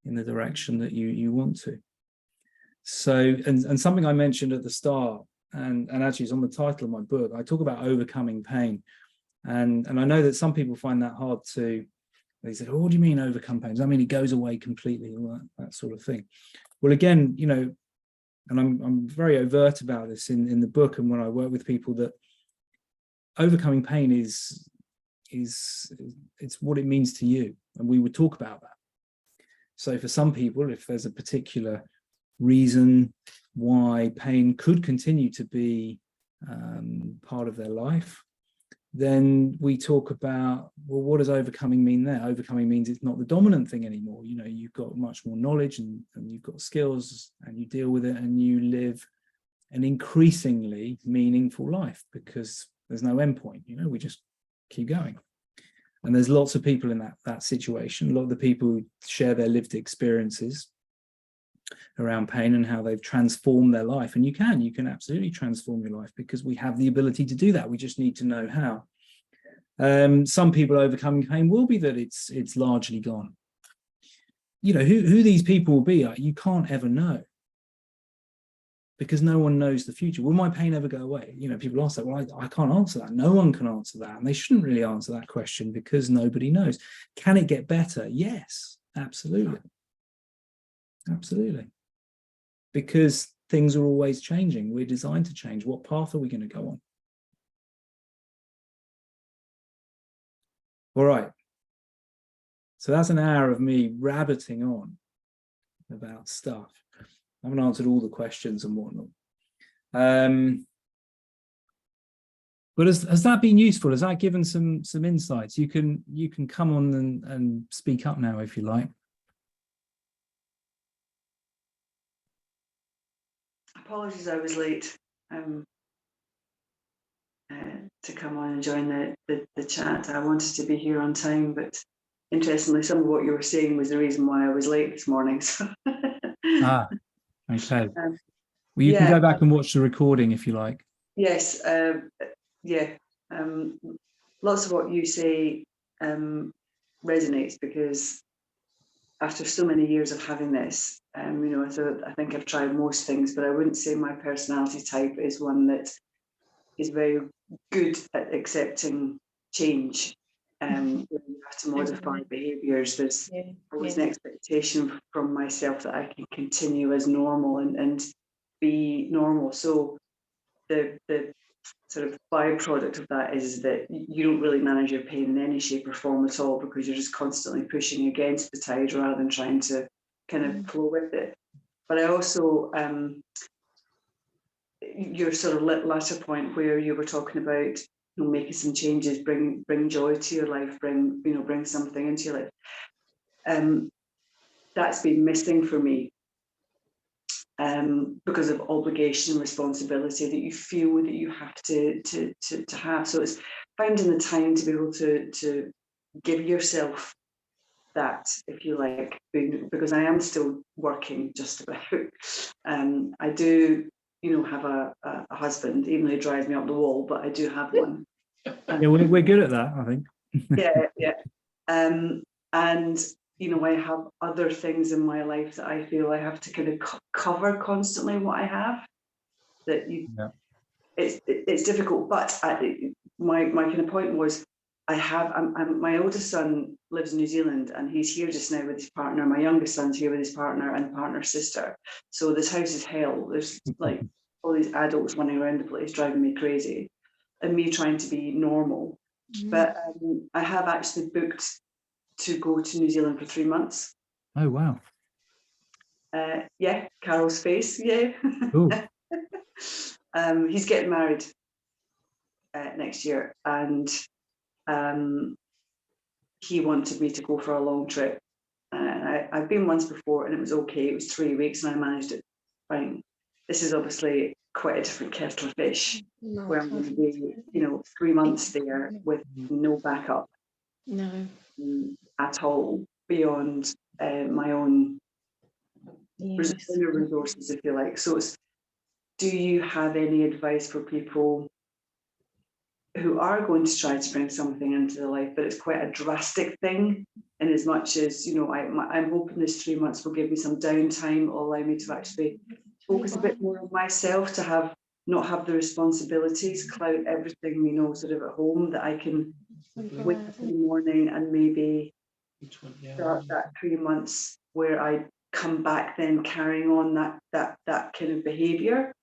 in the direction that you want to. So, and something I mentioned at the start, and actually it's on the title of my book, I talk about overcoming pain. And I know that some people find that hard to, they said, oh, what do you mean overcome pain? Does that mean it goes away completely, or that sort of thing? Well, again, you know, and I'm very overt about this in the book and when I work with people, that overcoming pain is it's what it means to you. And we would talk about that. So for some people, if there's a particular reason why pain could continue to be part of their life, then we talk about, well, what does overcoming mean there? Overcoming means it's not the dominant thing anymore. You know, you've got much more knowledge and you've got skills and you deal with it and you live an increasingly meaningful life because there's no end point. You know, we just keep going. And there's lots of people in that situation. A lot of the people who share their lived experiences around pain and how they've transformed their life. And you can absolutely transform your life because we have the ability to do that. We just need to know how. Some people overcoming pain will be that it's largely gone. You know, who these people will be, you can't ever know because no one knows the future. Will my pain ever go away? You know, people ask that. Well, I can't answer that. No one can answer that. And they shouldn't really answer that question because nobody knows. Can it get better? Yes, absolutely. Absolutely. Because things are always changing. We're designed to change. What path are we going to go on? All right. So that's an hour of me rabbiting on about stuff. I haven't answered all the questions and whatnot. But has that been useful? Has that given some insights? You can come on and speak up now if you like. Apologies, I was late to come on and join the chat. I wanted to be here on time, but interestingly, some of what you were saying was the reason why I was late this morning. So Okay. Well, you can go back and watch the recording if you like. Yes, yeah. Lots of what you say resonates, because after so many years of having this, so I think I've tried most things, but I wouldn't say my personality type is one that is very good at accepting change. When you have to modify behaviours, there's always an expectation from myself that I can continue as normal and be normal. So the sort of byproduct of that is that you don't really manage your pain in any shape or form at all, because you're just constantly pushing against the tide rather than trying to kind of flow with it. But I also, your sort of latter point where you were talking about, making some changes, bring joy to your life, bring something into your life. That's been missing for me. Because of obligation and responsibility that you feel that you have to have. So it's finding the time to be able to give yourself that, if you like, because I am still working just about. I do, have a husband, even though he drives me up the wall, but I do have one. Yeah, we're good at that, I think. Yeah. And I have other things in my life that I feel I have to kind of cover constantly what I have. It's difficult, but my kind of point was, my oldest son lives in New Zealand, and he's here just now with his partner. My youngest son's here with his partner and partner's sister. So this house is hell. There's like all these adults running around the place, driving me crazy, and me trying to be normal. But I have actually booked to go to New Zealand for 3 months. Oh wow. Yeah, Carol's face. Yeah. He's getting married next year, and he wanted me to go for a long trip. I've been once before and it was okay. It was 3 weeks and I managed it fine. This is obviously quite a different kettle of fish, where I'm going to be, 3 months there with no backup. No. At all, beyond my own resources, if you like. So do you have any advice for people who are going to try to bring something into their life, but it's quite a drastic thing, in as much as, I'm hoping this 3 months will give me some downtime, will allow me to actually focus a bit more on myself, to not have the responsibilities cloud everything, sort of at home, that I can wake up in the morning and maybe start that 3 months where I come back then carrying on that kind of behavior.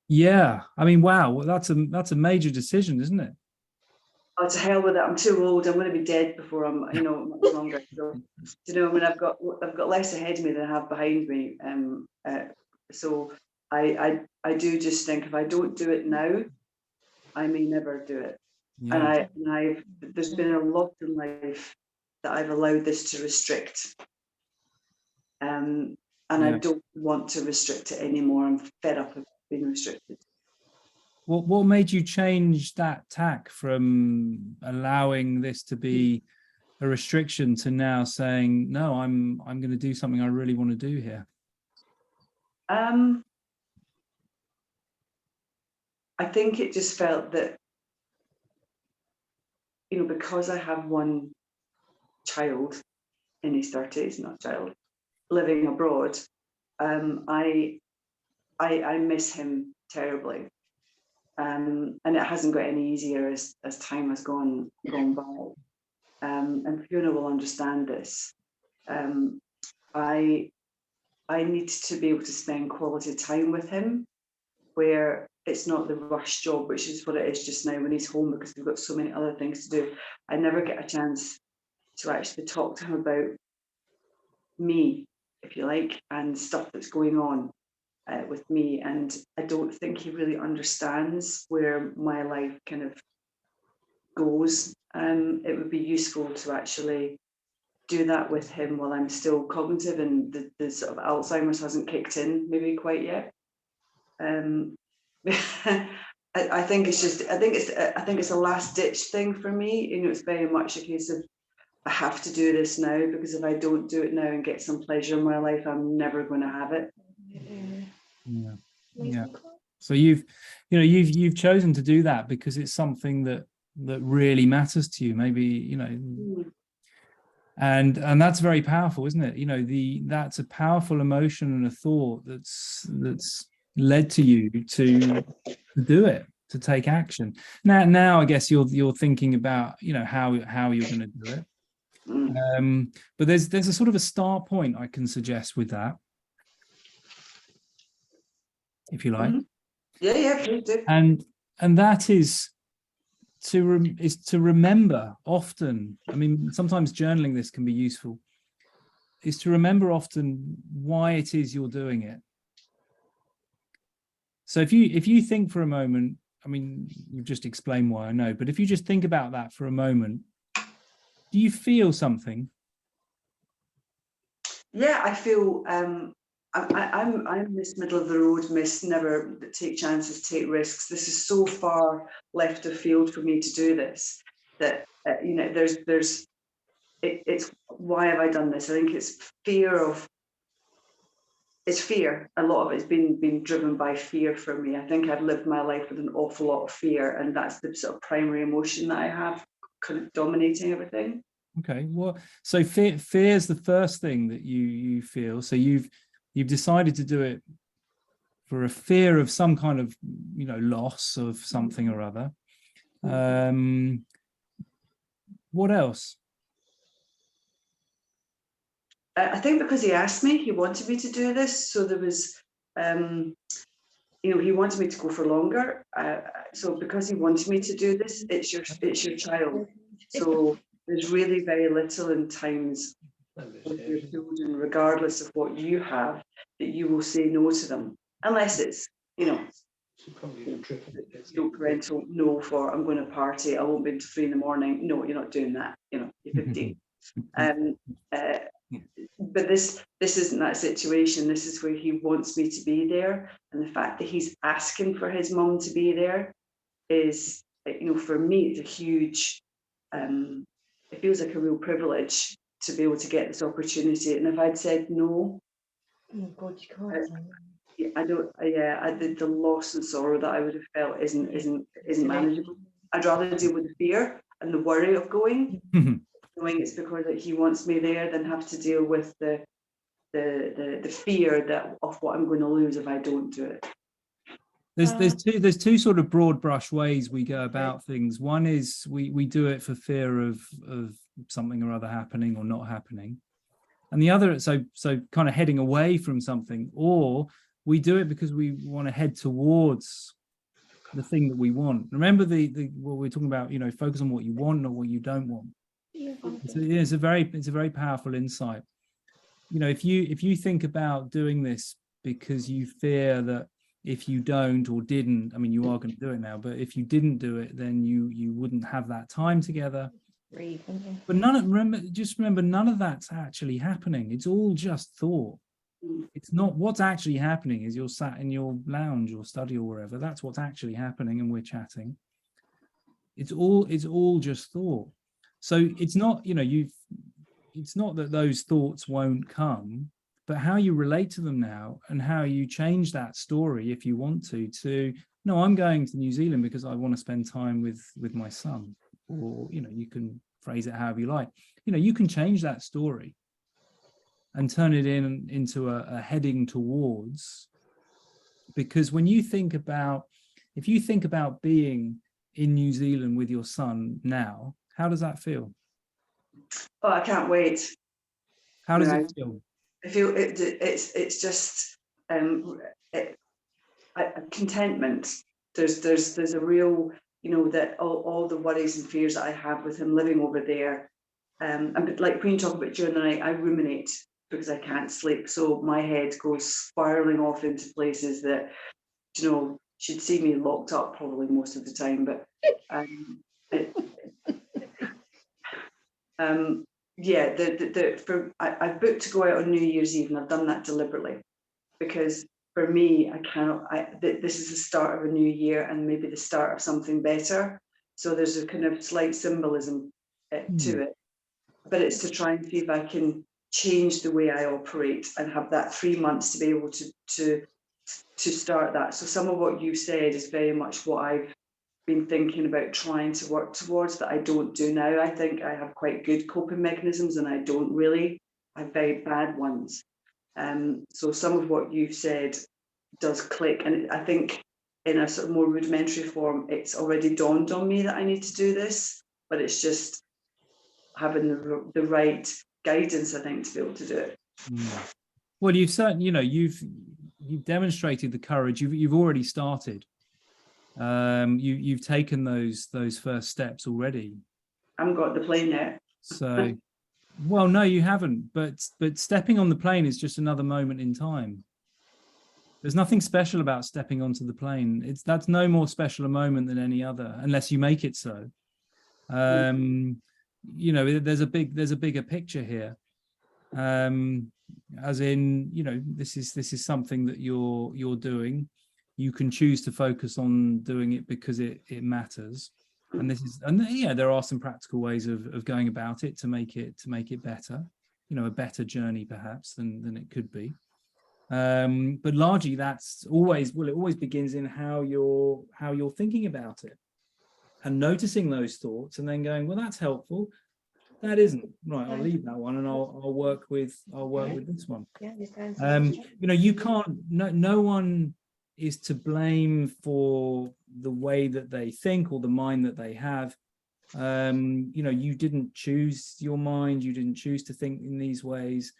Yeah, I mean, wow, well, that's a major decision, isn't it? Oh, to hell with it! I'm too old. I'm going to be dead before I'm, much longer. So, I've got less ahead of me than I have behind me. So I do just think, if I don't do it now, I may never do it. Yeah. And there's been a lot in life that I've allowed this to restrict. And I don't want to restrict it anymore. I'm fed up of being restricted. What made you change that tack from allowing this to be a restriction to now saying, no, I'm going to do something I really want to do here? I think it just felt that, because I have one child in his 30s, not child, living abroad, I miss him terribly. And it hasn't got any easier as time has gone by. And Fiona will understand this. I need to be able to spend quality time with him, where it's not the rush job, which is what it is just now when he's home, because we've got so many other things to do. I never get a chance to actually talk to him about me, if you like, and stuff that's going on with me. And I don't think he really understands where my life kind of goes. It would be useful to actually do that with him while I'm still cognitive and the sort of Alzheimer's hasn't kicked in maybe quite yet. I think it's a last ditch thing for me. You know, it's very much a case of I have to do this now, because if I don't do it now and get some pleasure in my life, I'm never going to have it. Yeah. So you've chosen to do that because it's something that really matters to you. Maybe, you know, and that's very powerful, isn't it? You know, that's a powerful emotion and a thought that's led to you to do it, to take action. Now I guess you're thinking about, you know, how you're going to do it. But there's a sort of a start point I can suggest with that, if you like. Yeah, please do. And that is to remember often. I mean, sometimes journaling this can be useful, is to remember often why it is you're doing it. So if you think for a moment, I mean, you've just explained why, I know, but if you just think about that for a moment, do you feel something? Yeah, I feel I'm Miss Middle of the Road, Miss Never Take Chances, Take Risks. This is so far left of field for me to do this that you know, it's why have I done this? I think it's fear. A lot of it's been driven by fear for me. I think I've lived my life with an awful lot of fear, and that's the sort of primary emotion that I have, kind of dominating everything. Okay, well, so fear is the first thing that you feel. So you've decided to do it for a fear of some kind of, you know, loss of something or other. What else? I think because he asked me, he wanted me to do this. So there was, you know, he wanted me to go for longer. So because he wanted me to do this, it's your child. So there's really very little in times with your children, regardless of what you have, that you will say no to them, unless it's, you know, no parental no for I'm going to party, I won't be until 3 a.m. No, you're not doing that. You know, you're 15. But this isn't that situation. This is where he wants me to be there, and the fact that he's asking for his mum to be there is, you know, for me it's a huge, it feels like a real privilege to be able to get this opportunity. And if I'd said no, oh God, you can't. the loss and sorrow that I would have felt isn't manageable. I'd rather deal with the fear and the worry of going, knowing it's because that he wants me there, than have to deal with the fear that of what I'm going to lose if I don't do it. There's two sort of broad brush ways we go about things. One is we do it for fear of something or other happening or not happening, and the other, so kind of heading away from something, or we do it because we want to head towards the thing that we want. Remember what we're talking about, you know, focus on what you want, not what you don't want. It's a very powerful insight. You know, if you think about doing this because you fear that if you don't or didn't, I mean, you are going to do it now, but if you didn't do it, then you wouldn't have that time together. But remember, none of that's actually happening. It's all just thought. It's not. What's actually happening is you're sat in your lounge or study or wherever. That's what's actually happening, and we're chatting. It's all just thought. So it's not, you know, it's not that those thoughts won't come, but how you relate to them now and how you change that story, if you want to no, I'm going to New Zealand because I want to spend time with my son, or, you know, you can phrase it however you like. You know, you can change that story and turn it into a heading towards, because when you think about, if you think about being in New Zealand with your son now, how does that feel? Oh, I can't wait. How does it feel? I feel it's just contentment. There's a real, you know, that all the worries and fears that I have with him living over there. And like when you talk about during the night, I ruminate because I can't sleep. So my head goes spiraling off into places that, you know, should see me locked up probably most of the time. But yeah, I've booked to go out on New Year's Eve, and I've done that deliberately because for me, I cannot. This is the start of a new year and maybe the start of something better. So there's a kind of slight symbolism to it, but it's to try and see if I can change the way I operate and have that 3 months to be able to start that. So some of what you've said is very much what I've been thinking about trying to work towards that I don't do now. I think I have quite good coping mechanisms, and I don't really. I have very bad ones. So some of what you've said does click, and I think in a sort of more rudimentary form, it's already dawned on me that I need to do this, but it's just having the right guidance, I think, to be able to do it. Well, you've certainly, you've demonstrated the courage. You've already started. You've taken those first steps already. I haven't got the plane yet. So, well, no, you haven't. But stepping on the plane is just another moment in time. There's nothing special about stepping onto the plane. That's no more special a moment than any other, unless you make it so. There's a bigger picture here. As in, this is something that you're doing. You can choose to focus on doing it because it matters. And there are some practical ways of going about it to make it better, a better journey perhaps than it could be. But largely it always begins in how you're thinking about it and noticing those thoughts and then going, well, that's helpful. That isn't right. I'll leave that one and I'll work with this one. You can't. No one is to blame for the way that they think or the mind that they have. You didn't choose your mind. You didn't choose to think in these ways.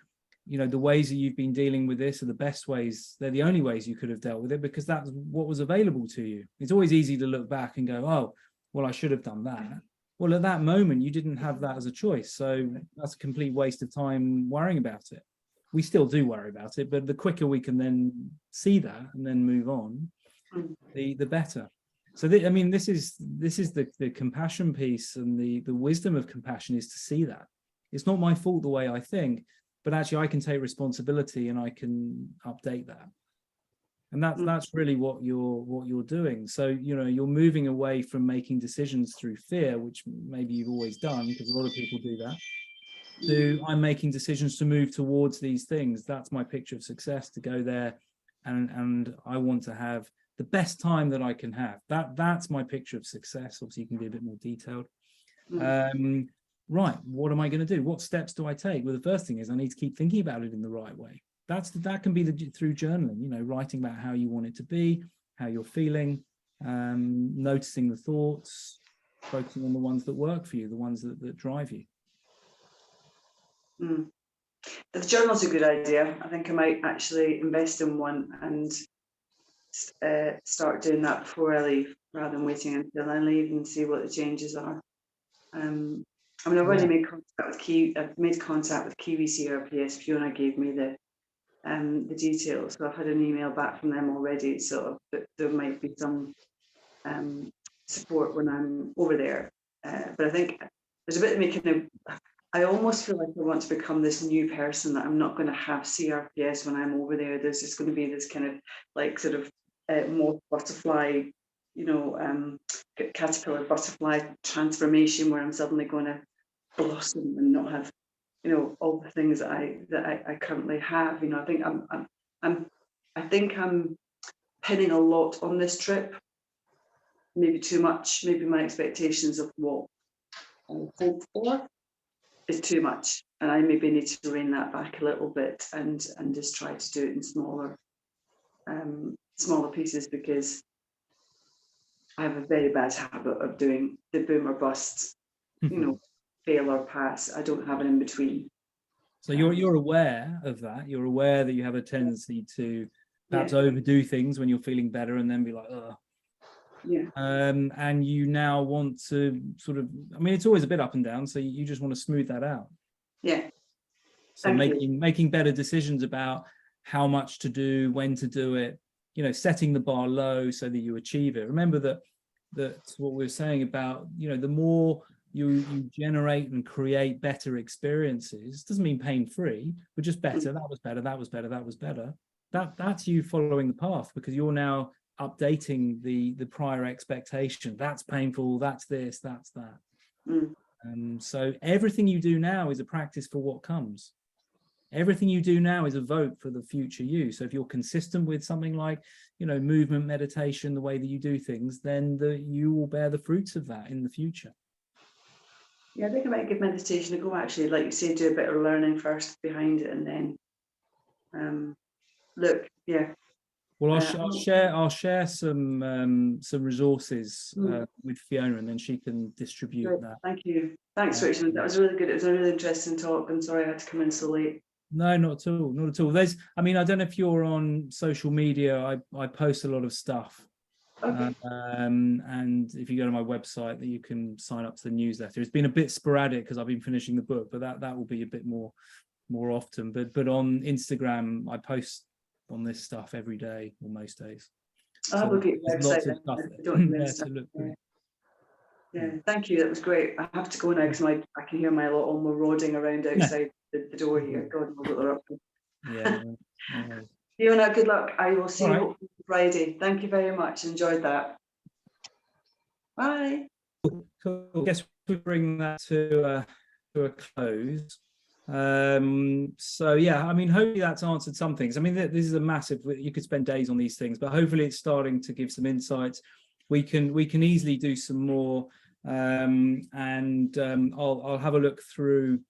The ways that you've been dealing with this are the best ways. They're the only ways you could have dealt with it because that's what was available to you. It's always easy to look back and go, oh, well, I should have done that. Well, at that moment, you didn't have that as a choice. So that's a complete waste of time worrying about it. We still do worry about it, but the quicker we can then see that and then move on, the better. So, this is the compassion piece, and the wisdom of compassion is to see that. It's not my fault the way I think, but actually I can take responsibility and I can update that. And that's really what you're doing. So, you're moving away from making decisions through fear, which maybe you've always done, because a lot of people do that, to I'm making decisions to move towards these things. That's my picture of success, to go there and I want to have the best time that I can have. That's my picture of success. Obviously, you can be a bit more detailed. Right, what am I going to do? What steps do I take? Well, the first thing is I need to keep thinking about it in the right way. That can be through journaling, writing about how you want it to be, how you're feeling, noticing the thoughts, focusing on the ones that work for you, the ones that drive you. The journal's a good idea. I think I might actually invest in one and start doing that before I leave, rather than waiting until I leave and see what the changes are. I've already made contact with Kiwi CRPS. Fiona gave me the details, so I've had an email back from them already. So there might be some support when I'm over there. But I think there's a bit of me kind of. I almost feel like I want to become this new person, that I'm not going to have CRPS when I'm over there. There's just going to be this kind of like sort of more butterfly, caterpillar butterfly transformation, where I'm suddenly going to blossom and not have, all the things that I currently have. I think I'm pinning a lot on this trip, maybe too much. Maybe my expectations of what I hope for is too much, and I maybe need to rein that back a little bit and just try to do it in smaller pieces, because I have a very bad habit of doing the boom or bust, fail or pass. I don't have an in between. So you're aware of that. You're aware that you have a tendency to perhaps overdo things when you're feeling better and then be like, ugh. Yeah. And you now want to sort of, it's always a bit up and down, so you just want to smooth that out. Yeah. So making better decisions about how much to do, when to do it, setting the bar low so that you achieve it. Remember that what we were saying about, the more you generate and create better experiences. Doesn't mean pain-free, but just better. That was better, that was better, that was better. That's you following the path, because you're now updating the prior expectation. That's painful, that's this, that's that. So everything you do now is a practice for what comes. Everything you do now is a vote for the future you. So if you're consistent with something like, movement, meditation, the way that you do things, then you will bear the fruits of that in the future. Yeah, I think I might give meditation a go, actually. Like you say, do a bit of learning first behind it, and then look. Yeah. Well, I'll share some resources with Fiona, and then she can distribute Great. that. Thank you. Thanks, Richard. That was really good. It was a really interesting talk. I'm sorry I had to come in so late. No, not at all. Not at all. I don't know if you're on social media. I post a lot of stuff. Okay. And if you go to my website, that you can sign up to the newsletter. It's been a bit sporadic because I've been finishing the book, but that will be a bit more often. But on Instagram, I post on this stuff every day or most days. I'll have a look at your there's website. lots of stuff there to look through. Yeah, thank you. That was great. I have to go now because I can hear my little marauding around outside the door here. God, we'll look her up. Yeah. Fiona, good luck. I will see All right. you hopefully Friday. Thank you very much. Enjoyed that. Bye. Cool. I guess we bring that to a close. So yeah, hopefully that's answered some things. This is a massive, you could spend days on these things, but hopefully it's starting to give some insights. We can easily do some more, and I'll have a look through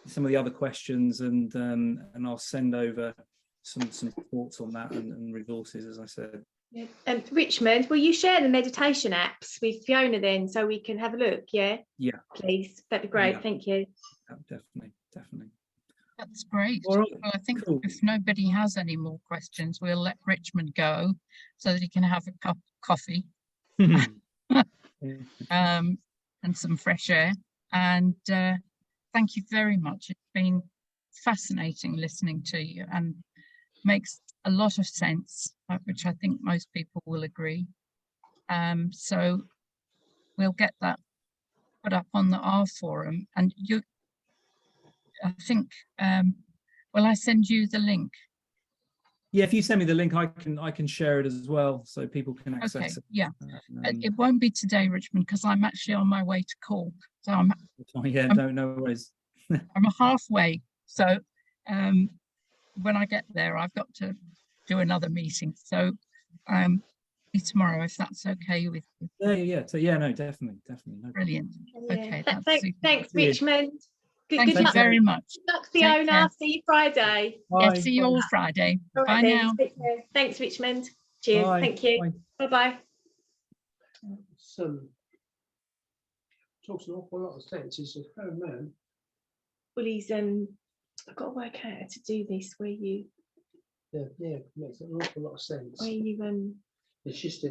some of the other questions, and I'll send over some thoughts on that and resources, as I said. Yeah. And Richmond, will you share the meditation apps with Fiona then, so we can have a look? Yeah. Yeah. Please, that'd be great. Yeah. Thank you. Yeah, definitely. That's great. All right. Well, I think Cool. if nobody has any more questions, we'll let Richmond go so that he can have a cup of coffee and some fresh air. And thank you very much. It's been fascinating listening to you, and makes a lot of sense, which I think most people will agree. So we'll get that put up on our forum, and I think, will I send you the link? Yeah, if you send me the link, I can share it as well, so people can access Okay, it. yeah. It won't be today, Richmond, because I'm actually on my way to Cork. So I'm no worries. I'm halfway. So when I get there, I've got to do another meeting. So be tomorrow, if that's okay with you. Yeah. So yeah, no, definitely. No Brilliant. Okay, Yeah. that's super. Thanks, Yeah. Richmond. Thank you luck. very much. Good luck, Take care. Fiona. See you Friday. Yeah, Bye. see you all Friday. All Bye right then. now. Take care. Thanks, Richmond. Cheers. Bye. Thank you. Bye. Bye-bye. Talks an awful lot of sense. He's a fair man. Well, he's I've got to work out how to do this where you Yeah, makes an awful lot of sense. It's just